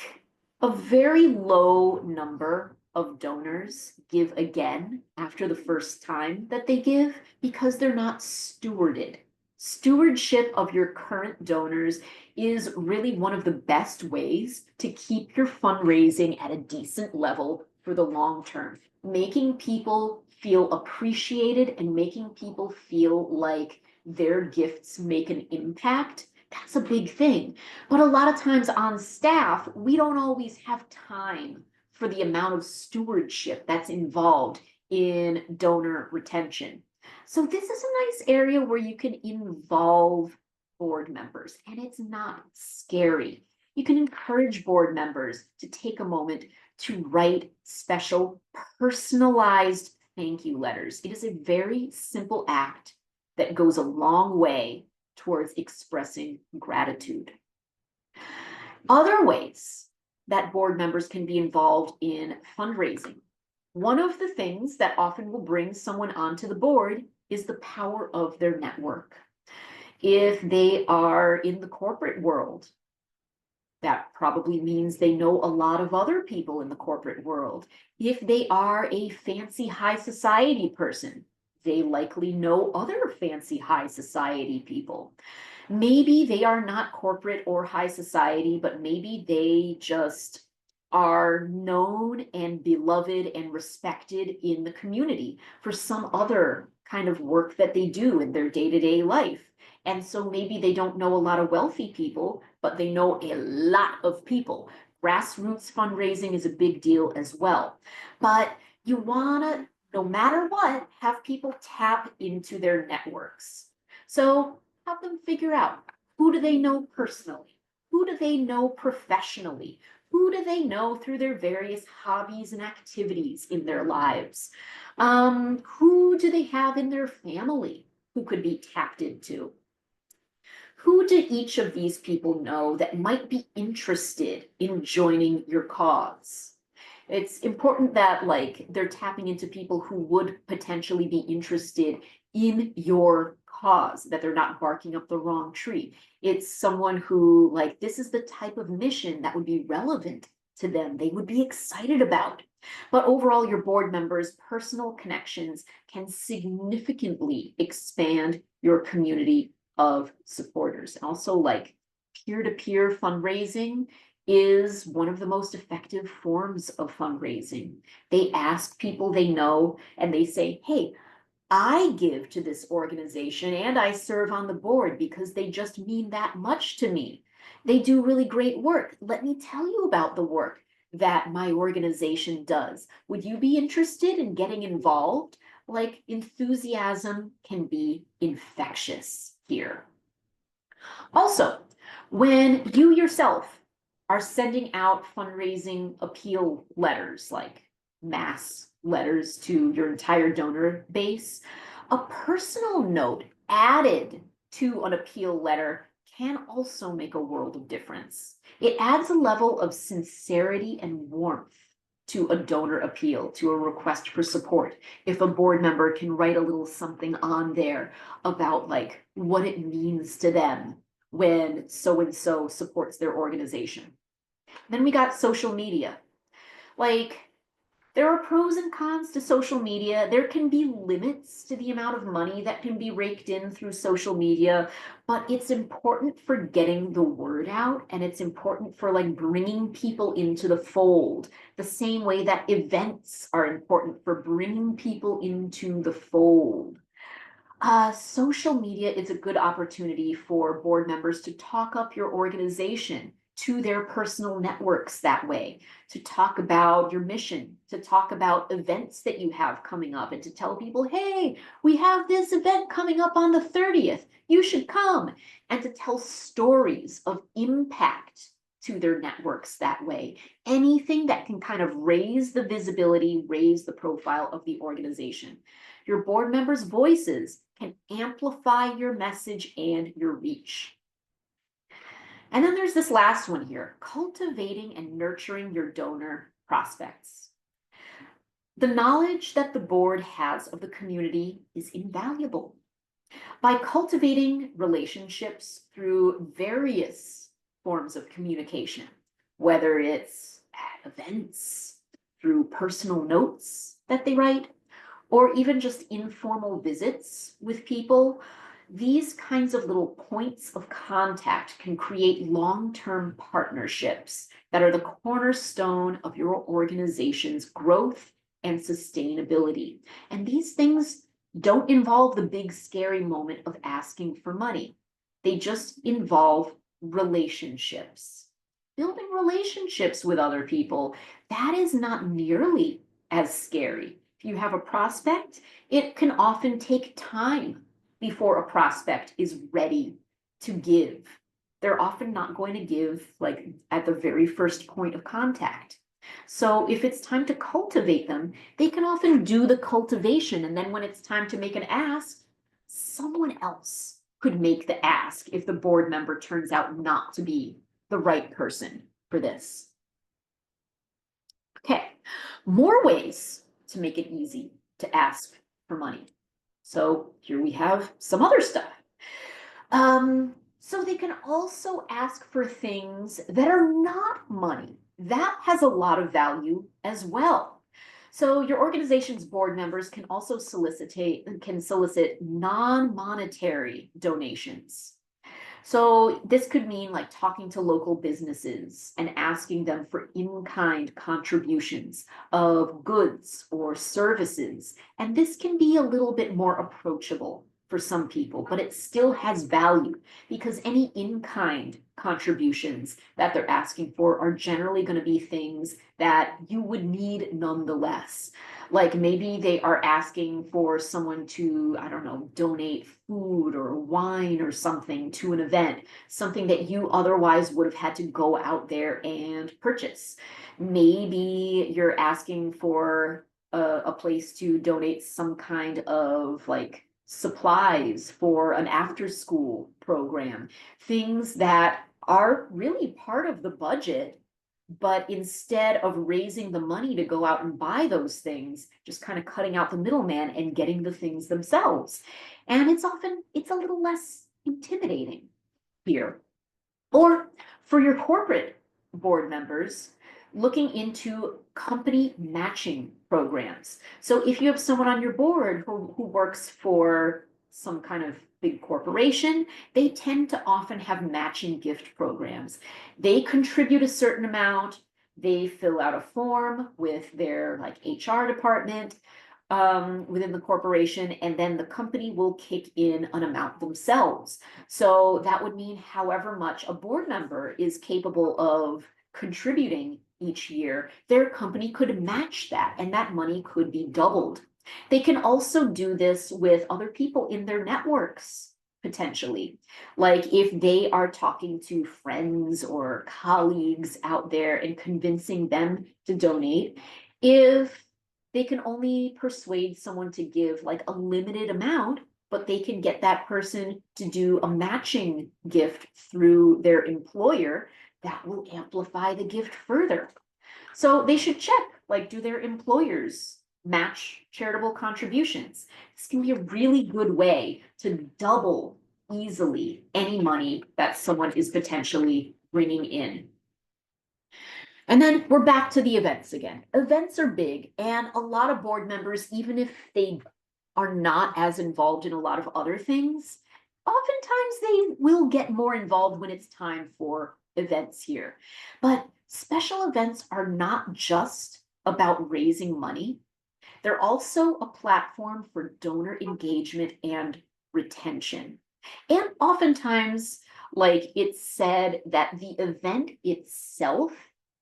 a very low number of donors give again after the first time that they give because they're not stewarded. Stewardship of your current donors is really one of the best ways to keep your fundraising at a decent level for the long term. Making people feel appreciated and making people feel like their gifts make an impact, that's a big thing. But a lot of times on staff, we don't always have time for the amount of stewardship that's involved in donor retention. So this is a nice area where you can involve board members, and it's not scary. You can encourage board members to take a moment to write special personalized thank you letters. It is a very simple act that goes a long way towards expressing gratitude. Other ways that board members can be involved in fundraising. One of the things that often will bring someone onto the board is the power of their network. If they are in the corporate world, that probably means they know a lot of other people in the corporate world. If they are a fancy high society person, they likely know other fancy high society people. Maybe they are not corporate or high society, but maybe they just are known and beloved and respected in the community for some other kind of work that they do in their day-to-day life. And so maybe they don't know a lot of wealthy people, but they know a lot of people. Grassroots fundraising is a big deal as well. But you wanna, no matter what, have people tap into their networks. So have them figure out, who do they know personally? Who do they know professionally? Who do they know through their various hobbies and activities in their lives? Who do they have in their family who could be tapped into? Who do each of these people know that might be interested in joining your cause? It's important that like they're tapping into people who would potentially be interested in your cause, that they're not barking up the wrong tree. It's someone who like, this is the type of mission that would be relevant to them, they would be excited about. But overall, your board members' personal connections can significantly expand your community of supporters. Also, like peer-to-peer fundraising is one of the most effective forms of fundraising. They ask people they know and they say, hey, I give to this organization and I serve on the board because they just mean that much to me. They do really great work. Let me tell you about the work that my organization does. Would you be interested in getting involved? Like, enthusiasm can be infectious here. Also, when you yourself are sending out fundraising appeal letters, like mass letters to your entire donor base, a personal note added to an appeal letter can also make a world of difference. It adds a level of sincerity and warmth to a donor appeal, to a request for support. If a board member can write a little something on there about like what it means to them when so-and-so supports their organization. Then we got social media. Like, there are pros and cons to social media. There can be limits to the amount of money that can be raked in through social media, but it's important for getting the word out, and it's important for like bringing people into the fold, the same way that events are important for bringing people into the fold. Social media is a good opportunity for board members to talk up your organization to their personal networks that way, to talk about your mission, to talk about events that you have coming up, and to tell people, hey, we have this event coming up on the 30th, you should come, and to tell stories of impact to their networks that way. Anything that can kind of raise the visibility, raise the profile of the organization. Your board members' voices can amplify your message and your reach. And then there's this last one here, cultivating and nurturing your donor prospects. The knowledge that the board has of the community is invaluable. By cultivating relationships through various forms of communication, whether it's at events, through personal notes that they write, or even just informal visits with people, these kinds of little points of contact can create long-term partnerships that are the cornerstone of your organization's growth and sustainability. And these things don't involve the big scary moment of asking for money. They just involve relationships. Building relationships with other people, that is not nearly as scary. If you have a prospect, it can often take time before a prospect is ready to give. They're often not going to give like at the very first point of contact. So if it's time to cultivate them, they can often do the cultivation. And then when it's time to make an ask, someone else could make the ask if the board member turns out not to be the right person for this. Okay, more ways to make it easy to ask for money. So here we have some other stuff. So they can also ask for things that are not money. That has a lot of value as well. So your organization's board members can also solicit non-monetary donations. So this could mean like talking to local businesses and asking them for in-kind contributions of goods or services. And this can be a little bit more approachable for some people, but it still has value because any in-kind contributions that they're asking for are generally going to be things that you would need nonetheless. Like maybe they are asking for someone to, I don't know, donate food or wine or something to an event, something that you otherwise would have had to go out there and purchase. Maybe you're asking for a place to donate some kind of like supplies for an after school program, things that are really part of the budget, but instead of raising the money to go out and buy those things, just kind of cutting out the middleman and getting the things themselves. And it's a little less intimidating here. Or for your corporate board members, looking into company matching programs. So if you have someone on your board who works for some kind of big corporation, they tend to often have matching gift programs. They contribute a certain amount, they fill out a form with their like HR department within the corporation, and then the company will kick in an amount themselves. So that would mean however much a board member is capable of contributing each year, their company could match that, and that money could be doubled. They can also do this with other people in their networks, potentially. Like if they are talking to friends or colleagues out there and convincing them to donate, if they can only persuade someone to give like a limited amount, but they can get that person to do a matching gift through their employer, that will amplify the gift further. So they should check, like, do their employers match charitable contributions? This can be a really good way to double easily any money that someone is potentially bringing in. And then we're back to the events again. Events are big, and a lot of board members, even if they are not as involved in a lot of other things, oftentimes they will get more involved when it's time for events here. But special events are not just about raising money, they're also a platform for donor engagement and retention. And oftentimes, like it's said that the event itself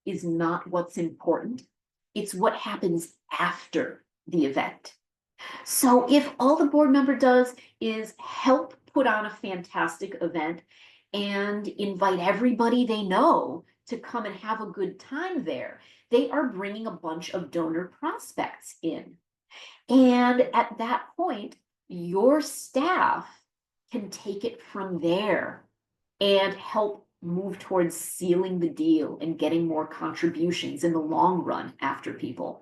is not what's important, it's what happens after the event. So if all the board member does is help put on a fantastic event and invite everybody they know to come and have a good time there, they are bringing a bunch of donor prospects in. And at that point, your staff can take it from there and help move towards sealing the deal and getting more contributions in the long run after people.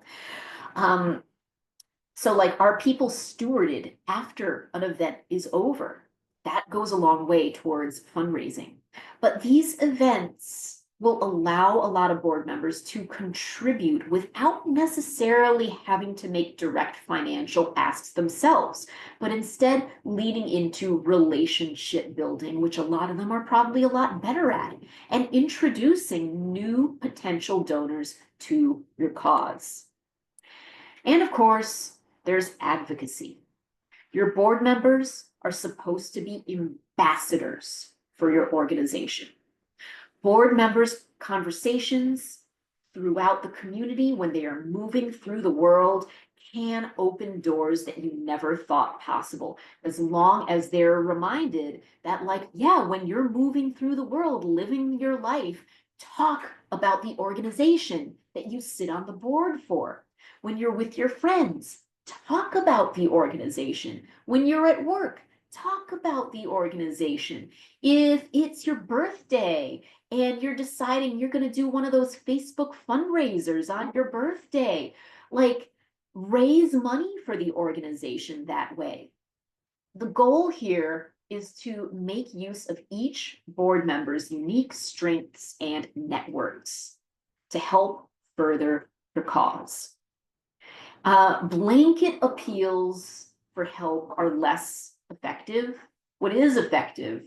So like, are people stewarded after an event is over? That goes a long way towards fundraising. But these events will allow a lot of board members to contribute without necessarily having to make direct financial asks themselves, but instead leading into relationship building, which a lot of them are probably a lot better at, and introducing new potential donors to your cause. And of course, there's advocacy. Your board members are supposed to be ambassadors for your organization. Board members' conversations throughout the community when they are moving through the world can open doors that you never thought possible, as long as they're reminded that, like, yeah, when you're moving through the world, living your life, talk about the organization that you sit on the board for. When you're with your friends, talk about the organization. When you're at work, talk about the organization. If it's your birthday and you're deciding you're going to do one of those Facebook fundraisers on your birthday, like, raise money for the organization that way. The goal here is to make use of each board member's unique strengths and networks to help further the cause. Blanket appeals for help are less effective. What is effective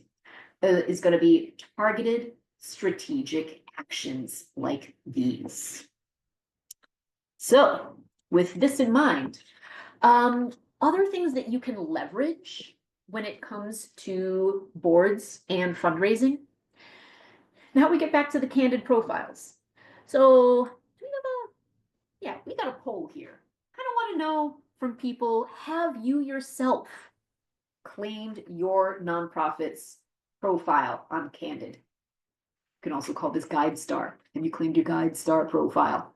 is going to be targeted strategic actions like these. So with this in mind, other things that you can leverage when it comes to boards and fundraising. Now we get back to the candid profiles. So we got a poll here. Kind of want to know from people, have you yourself claimed your nonprofit's profile on Candid? You can also call this Guide Star. Have you claimed your Guide Star profile?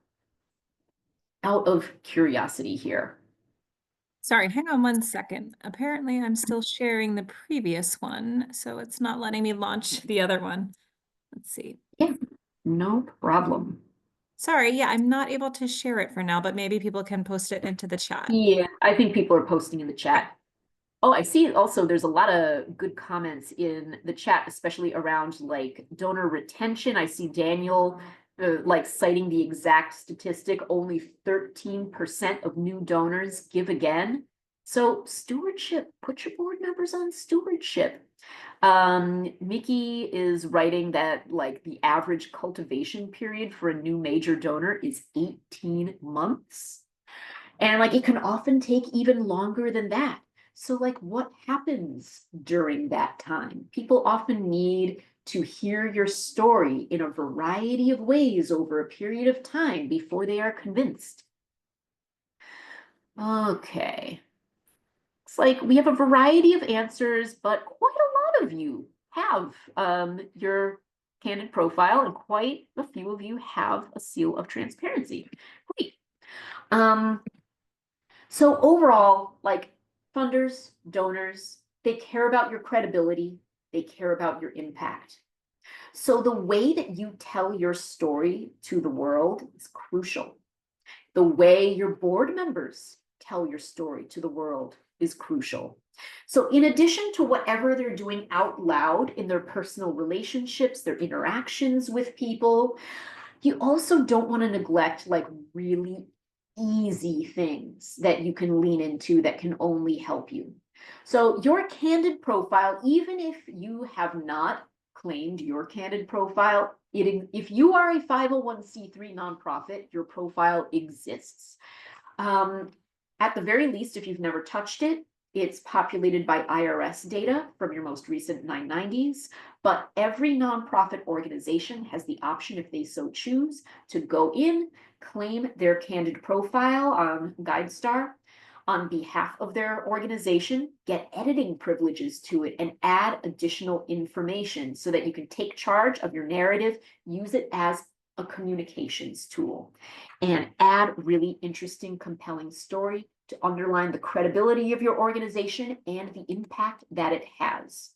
Out of curiosity here. Sorry, hang on one second. Apparently I'm still sharing the previous one, so it's not letting me launch the other one. Let's see. Yeah, no problem. Sorry, yeah, I'm not able to share it for now, but maybe people can post it into the chat. Yeah, I think people are posting in the chat. Oh, I see also there's a lot of good comments in the chat, especially around like donor retention. I see Daniel like citing the exact statistic, only 13% of new donors give again. So stewardship, put your board members on stewardship. Mickey is writing that like the average cultivation period for a new major donor is 18 months. And like it can often take even longer than that. So like what happens during that time? People often need to hear your story in a variety of ways over a period of time before they are convinced. Okay. It's like we have a variety of answers, but quite a lot of you have your candid profile and quite a few of you have a seal of transparency. Great. So overall, like funders, donors, they care about your credibility, they care about your impact. So the way that you tell your story to the world is crucial. The way your board members tell your story to the world is crucial. So in addition to whatever they're doing out loud in their personal relationships, their interactions with people, you also don't want to neglect like really easy things that you can lean into that can only help you. So your candid profile, even if you have not claimed your candid profile, if you are a 501c3 nonprofit, your profile exists. At the very least, if you've never touched it, it's populated by IRS data from your most recent 990s, but every nonprofit organization has the option, if they so choose, to go in, claim their candid profile on GuideStar on behalf of their organization, get editing privileges to it, and add additional information so that you can take charge of your narrative, use it as a communications tool, and add really interesting, compelling story to underline the credibility of your organization and the impact that it has.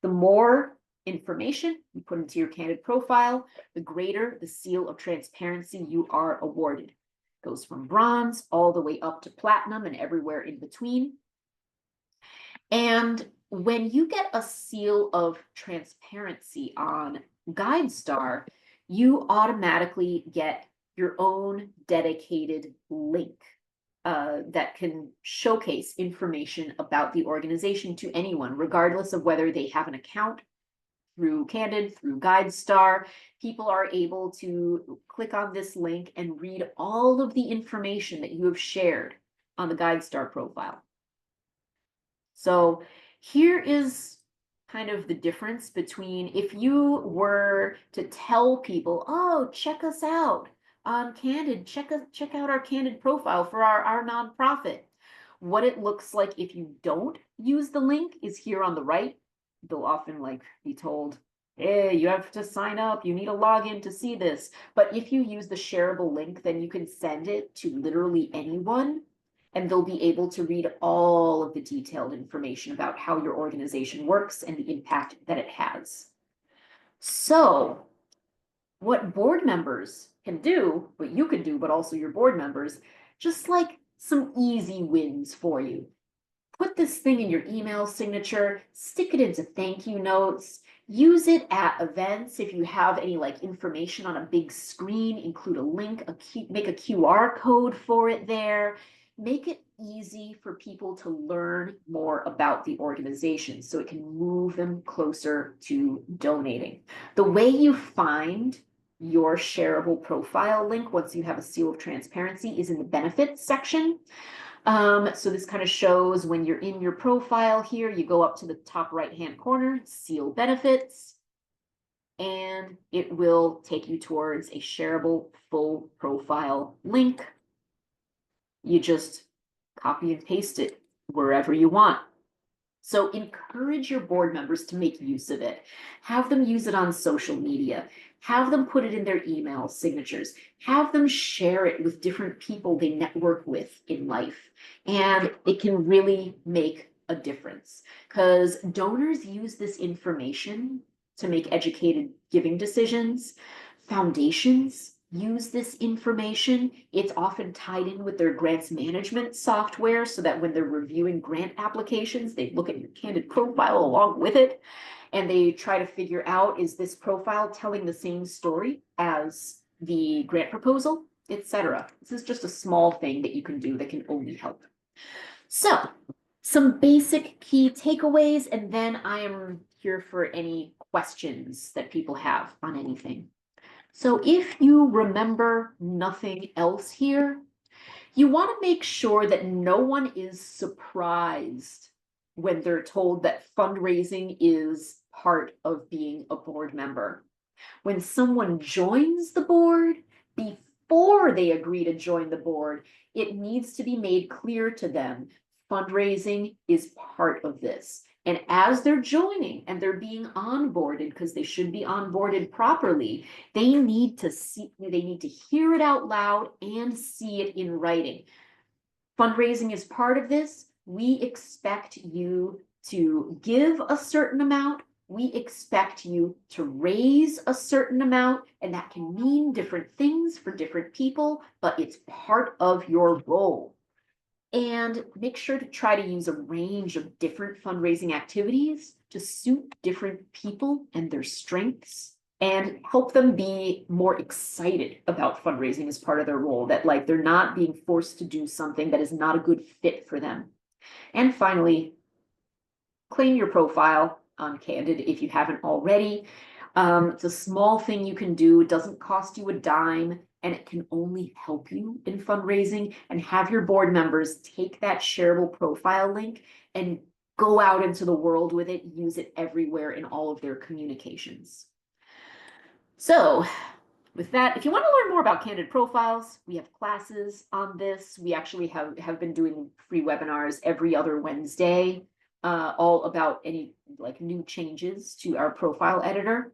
The more information you put into your candid profile, the greater the seal of transparency you are awarded. It goes from bronze all the way up to platinum and everywhere in between. And when you get a seal of transparency on GuideStar, you automatically get your own dedicated link that can showcase information about the organization to anyone, regardless of whether they have an account through Candid, through GuideStar. People are able to click on this link and read all of the information that you have shared on the GuideStar profile. So here is kind of the difference between if you were to tell people, oh, check us out on Candid, check out our Candid profile for our nonprofit. What it looks like if you don't use the link is here on the right. They'll often like be told, hey, you have to sign up, you need a login to see this. But if you use the shareable link, then you can send it to literally anyone, and they'll be able to read all of the detailed information about how your organization works and the impact that it has. So what board members can do, what you can do, but also your board members, just like some easy wins for you. Put this thing in your email signature, stick it into thank you notes, use it at events. If you have any like information on a big screen, include a link, make a QR code for it there. Make it easy for people to learn more about the organization, so it can move them closer to donating. The way you find your shareable profile link once you have a seal of transparency is in the benefits section. So this kind of shows when you're in your profile here, you go up to the top right-hand corner, seal benefits, and it will take you towards a shareable full profile link. You just copy and paste it wherever you want. So encourage your board members to make use of it. Have them use it on social media. Have them put it in their email signatures. Have them share it with different people they network with in life. And it can really make a difference, because donors use this information to make educated giving decisions. Foundations use this information. It's often tied in with their grants management software, so that when they're reviewing grant applications, they look at your Candid profile along with it, and they try to figure out, is this profile telling the same story as the grant proposal, etc. This is just a small thing that you can do that can only help. So, some basic key takeaways, and then I am here for any questions that people have on anything. So if you remember nothing else here, you want to make sure that no one is surprised when they're told that fundraising is part of being a board member. When someone joins the board, before they agree to join the board, it needs to be made clear to them, fundraising is part of this. And as they're joining and they're being onboarded, because they should be onboarded properly, they need to hear it out loud and see it in writing. Fundraising is part of this. We expect you to give a certain amount. We expect you to raise a certain amount, and that can mean different things for different people, but it's part of your role. And make sure to try to use a range of different fundraising activities to suit different people and their strengths, and help them be more excited about fundraising as part of their role, that like they're not being forced to do something that is not a good fit for them. And finally, claim your profile on Candid if you haven't already. It's a small thing you can do. It doesn't cost you a dime, and it can only help you in fundraising. And have your board members take that shareable profile link and go out into the world with it, use it everywhere in all of their communications. So with that, if you want to learn more about Candid profiles, we have classes on this. We actually have been doing free webinars every other Wednesday, all about any like new changes to our profile editor.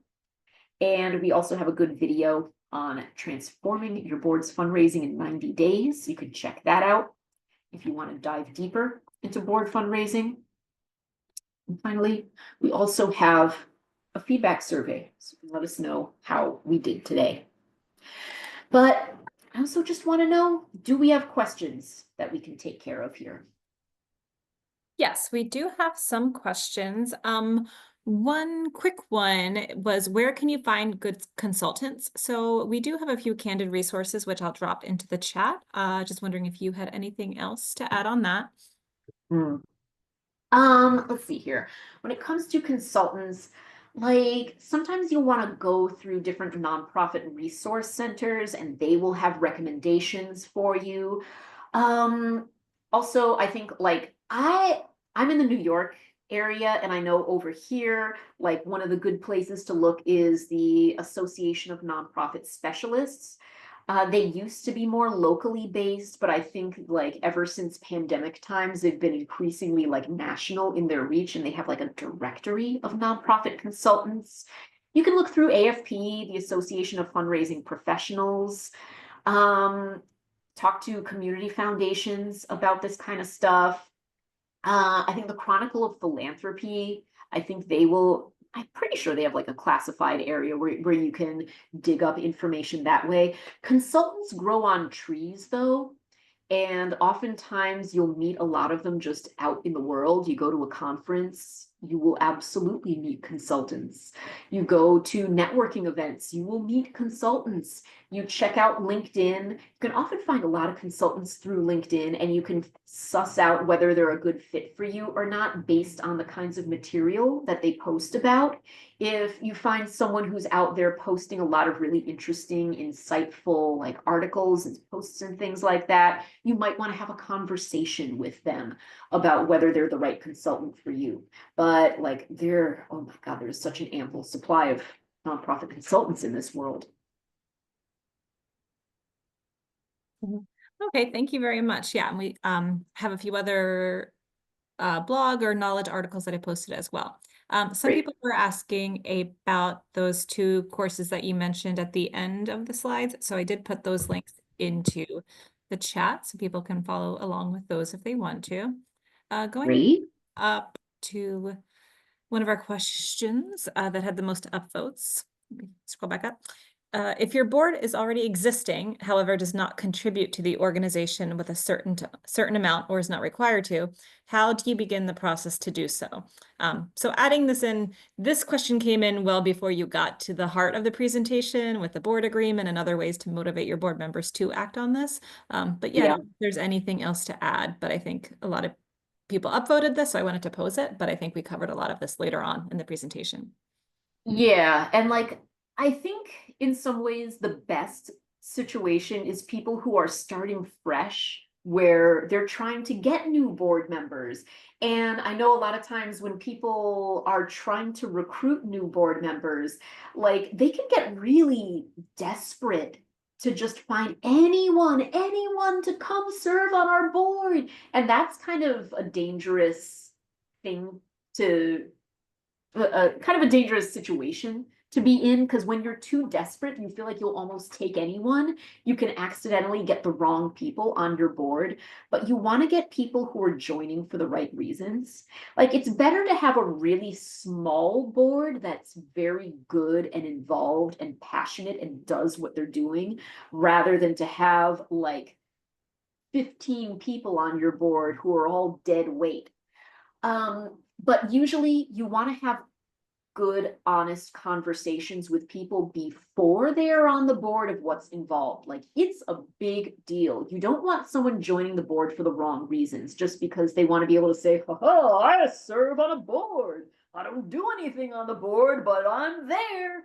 And we also have a good video on transforming your board's fundraising in 90 days. You can check that out if you want to dive deeper into board fundraising. And finally, we also have a feedback survey, so you can let us know how we did today. But I also just want to know, do we have questions that we can take care of here? Yes, we do have some questions. One quick one was, where can you find good consultants? So we do have a few Candid resources, which I'll drop into the chat. Just wondering if you had anything else to add on that. Let's see here. When it comes to consultants, like sometimes you'll want to go through different nonprofit resource centers and they will have recommendations for you. Also, I think like I'm in the New York area, and I know over here, like one of the good places to look is the Association of Nonprofit Specialists. They used to be more locally based, but I think like ever since pandemic times, they've been increasingly like national in their reach, and they have like a directory of nonprofit consultants. You can look through AFP, the Association of Fundraising Professionals, talk to community foundations about this kind of stuff. I think the Chronicle of Philanthropy, I'm pretty sure they have like a classified area where you can dig up information that way. Consultants grow on trees though, and oftentimes you'll meet a lot of them just out in the world. You go to a conference you will absolutely meet consultants. You go to networking events, you will meet consultants. You check out LinkedIn. You can often find a lot of consultants through LinkedIn, and you can suss out whether they're a good fit for you or not based on the kinds of material that they post about. If you find someone who's out there posting a lot of really interesting, insightful like articles and posts and things like that, you might want to have a conversation with them about whether they're the right consultant for you. But like oh my God, there's such an ample supply of nonprofit consultants in this world. Okay, thank you very much. Yeah, and we have a few other blog or knowledge articles that I posted as well. Some Great. people were asking about those 2 courses that you mentioned at the end of the slides. So I did put those links into the chat so people can follow along with those if they want to. Going Great. up to one of our questions that had the most upvotes. Let me scroll back up. If your board is already existing, however, does not contribute to the organization with a certain amount or is not required to, how do you begin the process to do so? So adding this in, this question came in well before you got to the heart of the presentation with the board agreement and other ways to motivate your board members to act on this. But yeah, I don't know if there's anything else to add, but I think a lot of people upvoted this, so I wanted to pose it, but I think we covered a lot of this later on in the presentation. Yeah, and like I think in some ways the best situation is people who are starting fresh, where they're trying to get new board members. And I know a lot of times when people are trying to recruit new board members, like they can get really desperate to just find anyone to come serve on our board. And that's kind of a dangerous thing to kind of a dangerous situation to be in, because when you're too desperate, you feel like you'll almost take anyone. You can accidentally get the wrong people on your board, but you want to get people who are joining for the right reasons. Like it's better to have a really small board that's very good and involved and passionate and does what they're doing, rather than to have like 15 people on your board who are all dead weight. But usually you want to have good, honest conversations with people before they're on the board of what's involved. Like it's a big deal. You don't want someone joining the board for the wrong reasons, just because they want to be able to say, oh, I serve on a board. I don't do anything on the board, but I'm there.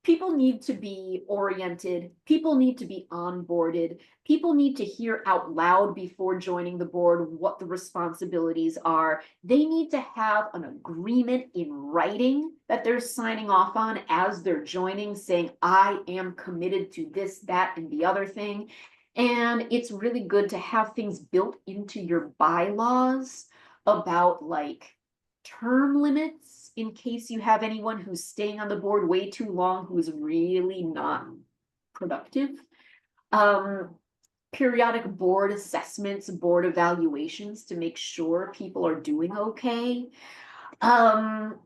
People need to be oriented. People need to be onboarded. People need to hear out loud before joining the board what the responsibilities are. They need to have an agreement in writing that they're signing off on as they're joining, saying, I am committed to this, that, and the other thing. And it's really good to have things built into your bylaws about like term limits in case you have anyone who's staying on the board way too long who is really not productive. Periodic board assessments, board evaluations to make sure people are doing okay. And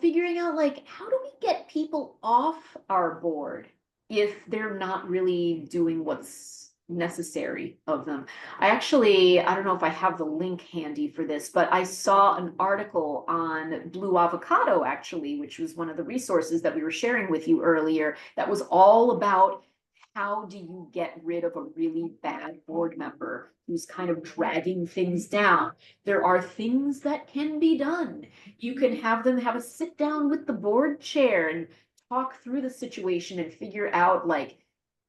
figuring out like, how do we get people off our board if they're not really doing what's necessary of them? I don't know if I have the link handy for this, but I saw an article on Blue Avocado, actually, which was one of the resources that we were sharing with you earlier, that was all about how do you get rid of a really bad board member who's kind of dragging things down. There are things that can be done. You can have them have a sit down with the board chair and talk through the situation and figure out like,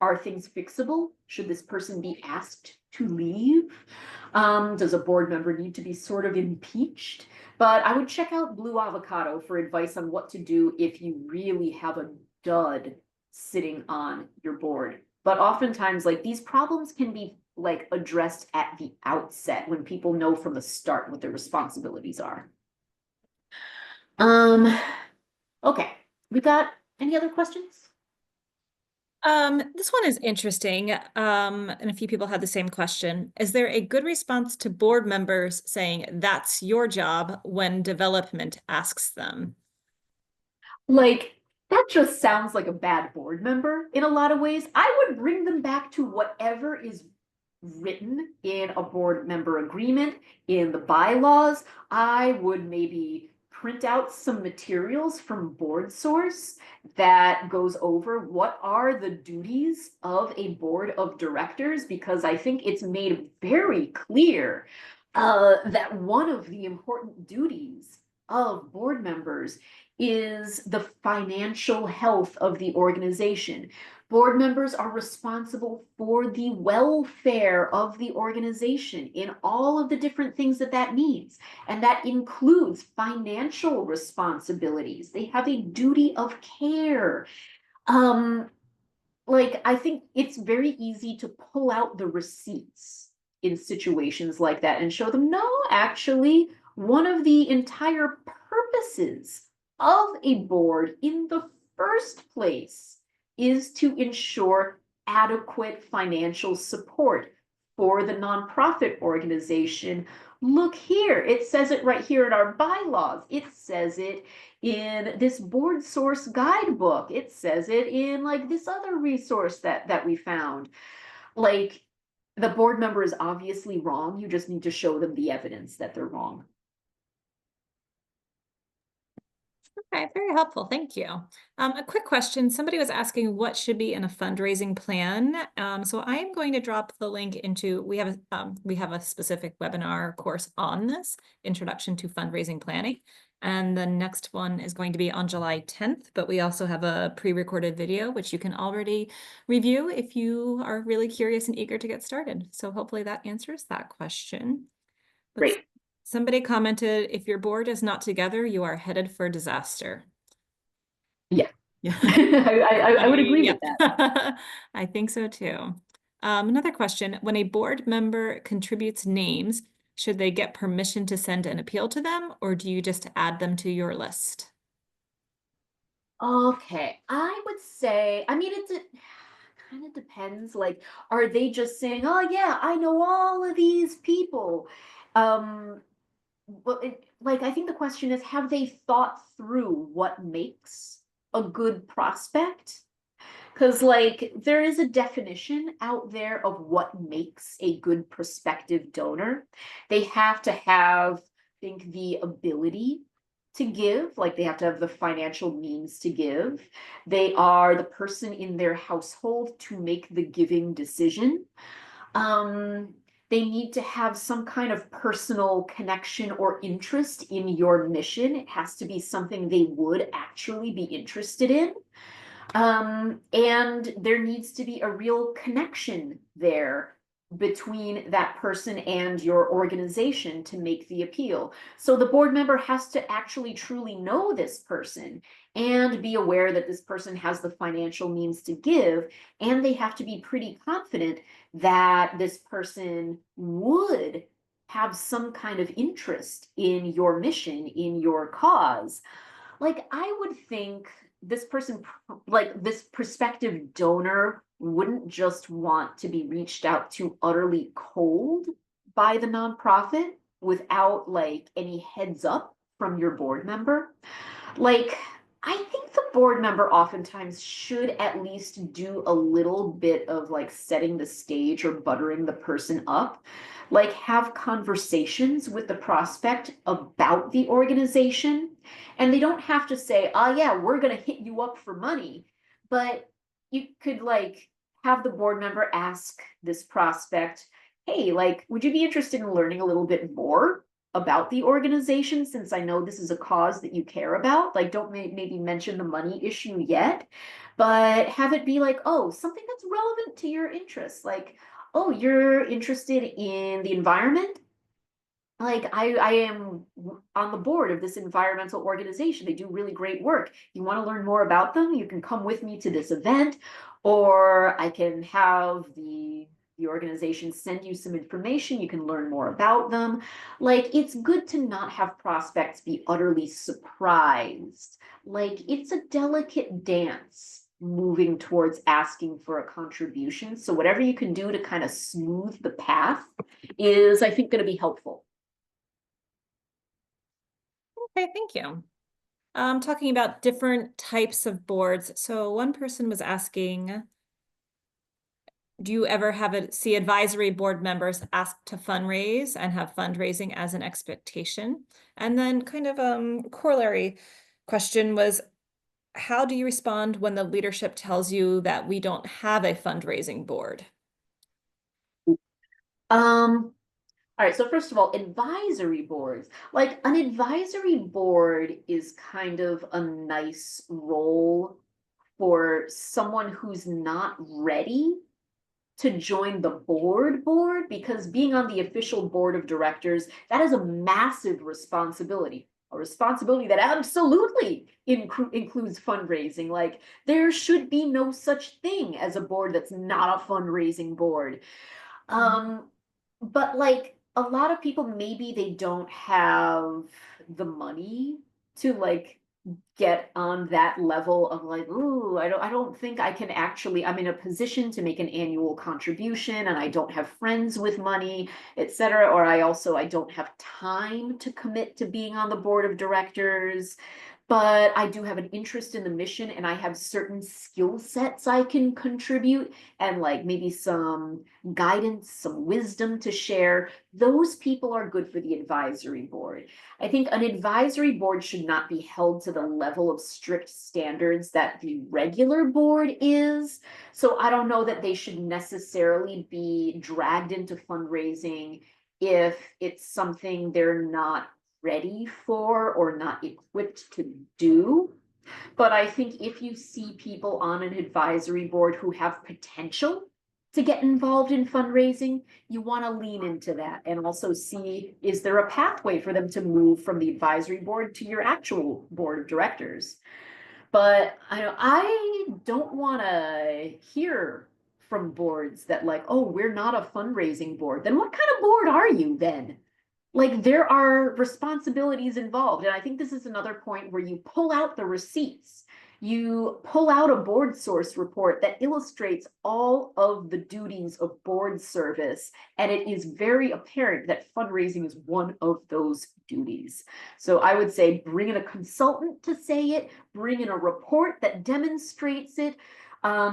are things fixable? Should this person be asked to leave? Does a board member need to be sort of impeached? But I would check out Blue Avocado for advice on what to do if you really have a dud sitting on your board. But oftentimes, like these problems can be like addressed at the outset when people know from the start what their responsibilities are. Okay, we got any other questions? This one is interesting. And a few people had the same question. Is there a good response to board members saying that's your job when development asks them? Like, that just sounds like a bad board member in a lot of ways. I would bring them back to whatever is written in a board member agreement, in the bylaws. I would maybe print out some materials from Board Source that goes over what are the duties of a board of directors, because I think it's made very clear that one of the important duties of board members is the financial health of the organization. Board members are responsible for the welfare of the organization in all of the different things that that means. And that includes financial responsibilities. They have a duty of care. Like, I think it's very easy to pull out the receipts in situations like that and show them, no, actually, one of the entire purposes of a board in the first place is to ensure adequate financial support for the nonprofit organization. Look here, it says it right here in our bylaws. It says it in this Board Source guidebook. It says it in like this other resource that we found. Like, the board member is obviously wrong. You just need to show them the evidence that they're wrong. Okay, very helpful. Thank you. A quick question. Somebody was asking what should be in a fundraising plan. So I am going to drop the link into, we have a specific webinar course on this, Introduction to Fundraising Planning. And the next one is going to be on July 10th, but we also have a pre-recorded video, which you can already review if you are really curious and eager to get started. So hopefully that answers that question. Great. Somebody commented, if your board is not together, you are headed for disaster. Yeah. Yeah. I would agree with that. I think so too. Another question, when a board member contributes names, should they get permission to send an appeal to them, or do you just add them to your list? Okay, I would say, I mean, it kind of depends. Like, are they just saying, oh yeah, I know all of these people? Well, like, I think the question is, have they thought through what makes a good prospect? Because, like, there is a definition out there of what makes a good prospective donor. They have to have, I think, the ability to give, like, they have to have the financial means to give. They are the person in their household to make the giving decision. They need to have some kind of personal connection or interest in your mission. It has to be something they would actually be interested in. And there needs to be a real connection there between that person and your organization to make the appeal. So the board member has to actually truly know this person and be aware that this person has the financial means to give, and they have to be pretty confident that this person would have some kind of interest in your mission, in your cause. Like, I would think this person, like this prospective donor, wouldn't just want to be reached out to utterly cold by the nonprofit without like any heads up from your board member. Like, I think the board member oftentimes should at least do a little bit of like setting the stage or buttering the person up. Like, have conversations with the prospect about the organization. And they don't have to say, oh yeah, we're gonna hit you up for money. But you could like have the board member ask this prospect, hey, like, would you be interested in learning a little bit more about the organization, since I know this is a cause that you care about? Like, don't maybe mention the money issue yet, but have it be like, oh, something that's relevant to your interests. Like, oh, you're interested in the environment? Like, I am on the board of this environmental organization. They do really great work. You want to learn more about them? You can come with me to this event, or I can have the organization send you some information. You can learn more about them. Like, it's good to not have prospects be utterly surprised. Like, it's a delicate dance moving towards asking for a contribution. So whatever you can do to kind of smooth the path is, I think, going to be helpful. Okay, thank you. Talking about different types of boards. So one person was asking, do you ever see advisory board members asked to fundraise and have fundraising as an expectation? And then kind of corollary question was, how do you respond when the leadership tells you that we don't have a fundraising board? All right, so first of all, advisory boards. Like an advisory board is kind of a nice role for someone who's not ready to join the board because being on the official board of directors, that is a massive responsibility. A responsibility that absolutely includes fundraising. Like there should be no such thing as a board that's not a fundraising board. But like a lot of people, maybe they don't have the money to like get on that level of like, ooh, I don't think I can actually, I'm in a position to make an annual contribution and I don't have friends with money, etc. Or I don't have time to commit to being on the board of directors. But I do have an interest in the mission and I have certain skill sets I can contribute and like maybe some guidance, some wisdom to share. Those people are good for the advisory board. I think an advisory board should not be held to the level of strict standards that the regular board is. So I don't know that they should necessarily be dragged into fundraising if it's something they're not ready for or not equipped to do. But I think if you see people on an advisory board who have potential to get involved in fundraising, you want to lean into that and also see, is there a pathway for them to move from the advisory board to your actual board of directors? But I don't want to hear from boards that like, oh, we're not a fundraising board. Then what kind of board are you then? Like there are responsibilities involved. And I think this is another point where you pull out the receipts. You pull out a board source report that illustrates all of the duties of board service. And it is very apparent that fundraising is one of those duties. So I would say bring in a consultant to say it, bring in a report that demonstrates it,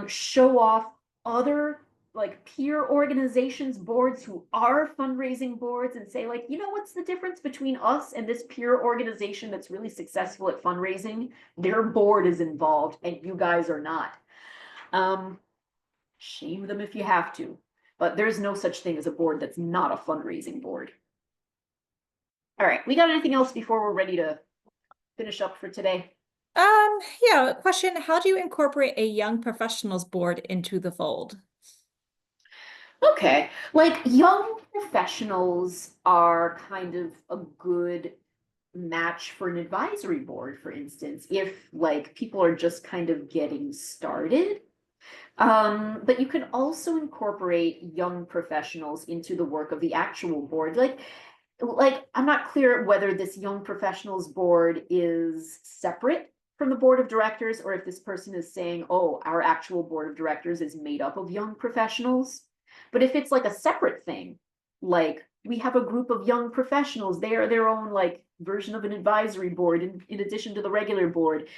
show off other like peer organizations, boards who are fundraising boards and say like, you know, what's the difference between us and this peer organization that's really successful at fundraising? Their board is involved and you guys are not. Shame them if you have to, but there's no such thing as a board that's not a fundraising board. All right, we got anything else before we're ready to finish up for today? Yeah, question, how do you incorporate a young professionals board into the fold? Okay, like young professionals are kind of a good match for an advisory board, for instance, if like people are just kind of getting started. But you can also incorporate young professionals into the work of the actual board. Like I'm not clear whether this young professionals board is separate from the board of directors or if this person is saying, oh, our actual board of directors is made up of young professionals. But if it's like a separate thing, like we have a group of young professionals, they are their own like version of an advisory board in addition to the regular board.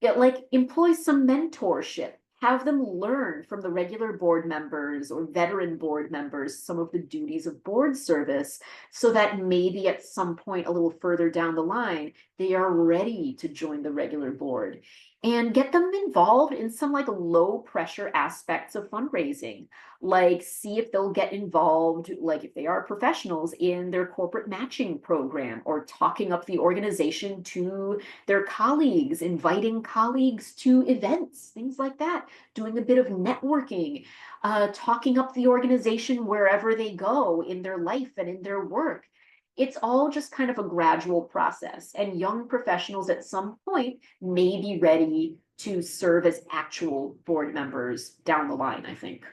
It like employs some mentorship, have them learn from the regular board members or veteran board members some of the duties of board service so that maybe at some point a little further down the line they are ready to join the regular board, and get them involved in some like low pressure aspects of fundraising, like see if they'll get involved, like if they are professionals, in their corporate matching program or talking up the organization to their colleagues, inviting colleagues to events, things like that, doing a bit of networking, talking up the organization wherever they go in their life and in their work. It's all just kind of a gradual process, and young professionals at some point may be ready to serve as actual board members down the line, I think.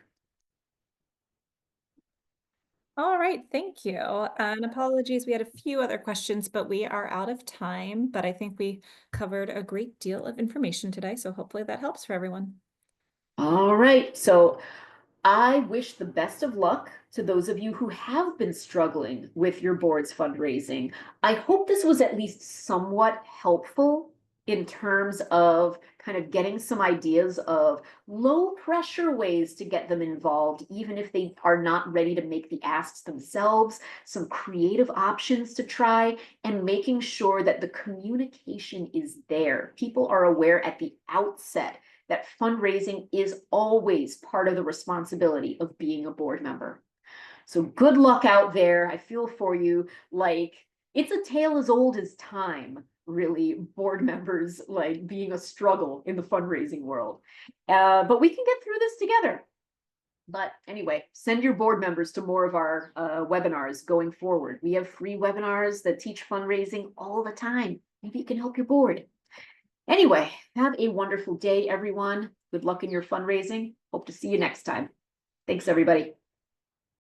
All right, thank you. And apologies, we had a few other questions, but we are out of time. But I think we covered a great deal of information today, so hopefully that helps for everyone. All right, so I wish the best of luck to those of you who have been struggling with your board's fundraising. I hope this was at least somewhat helpful in terms of kind of getting some ideas of low pressure ways to get them involved, even if they are not ready to make the asks themselves, some creative options to try, and making sure that the communication is there. People are aware at the outset that fundraising is always part of the responsibility of being a board member. So good luck out there. I feel for you. Like, it's a tale as old as time, really, board members like being a struggle in the fundraising world. But we can get through this together. But anyway, send your board members to more of our webinars going forward. We have free webinars that teach fundraising all the time. Maybe you can help your board. Anyway, have a wonderful day, everyone. Good luck in your fundraising. Hope to see you next time. Thanks, everybody.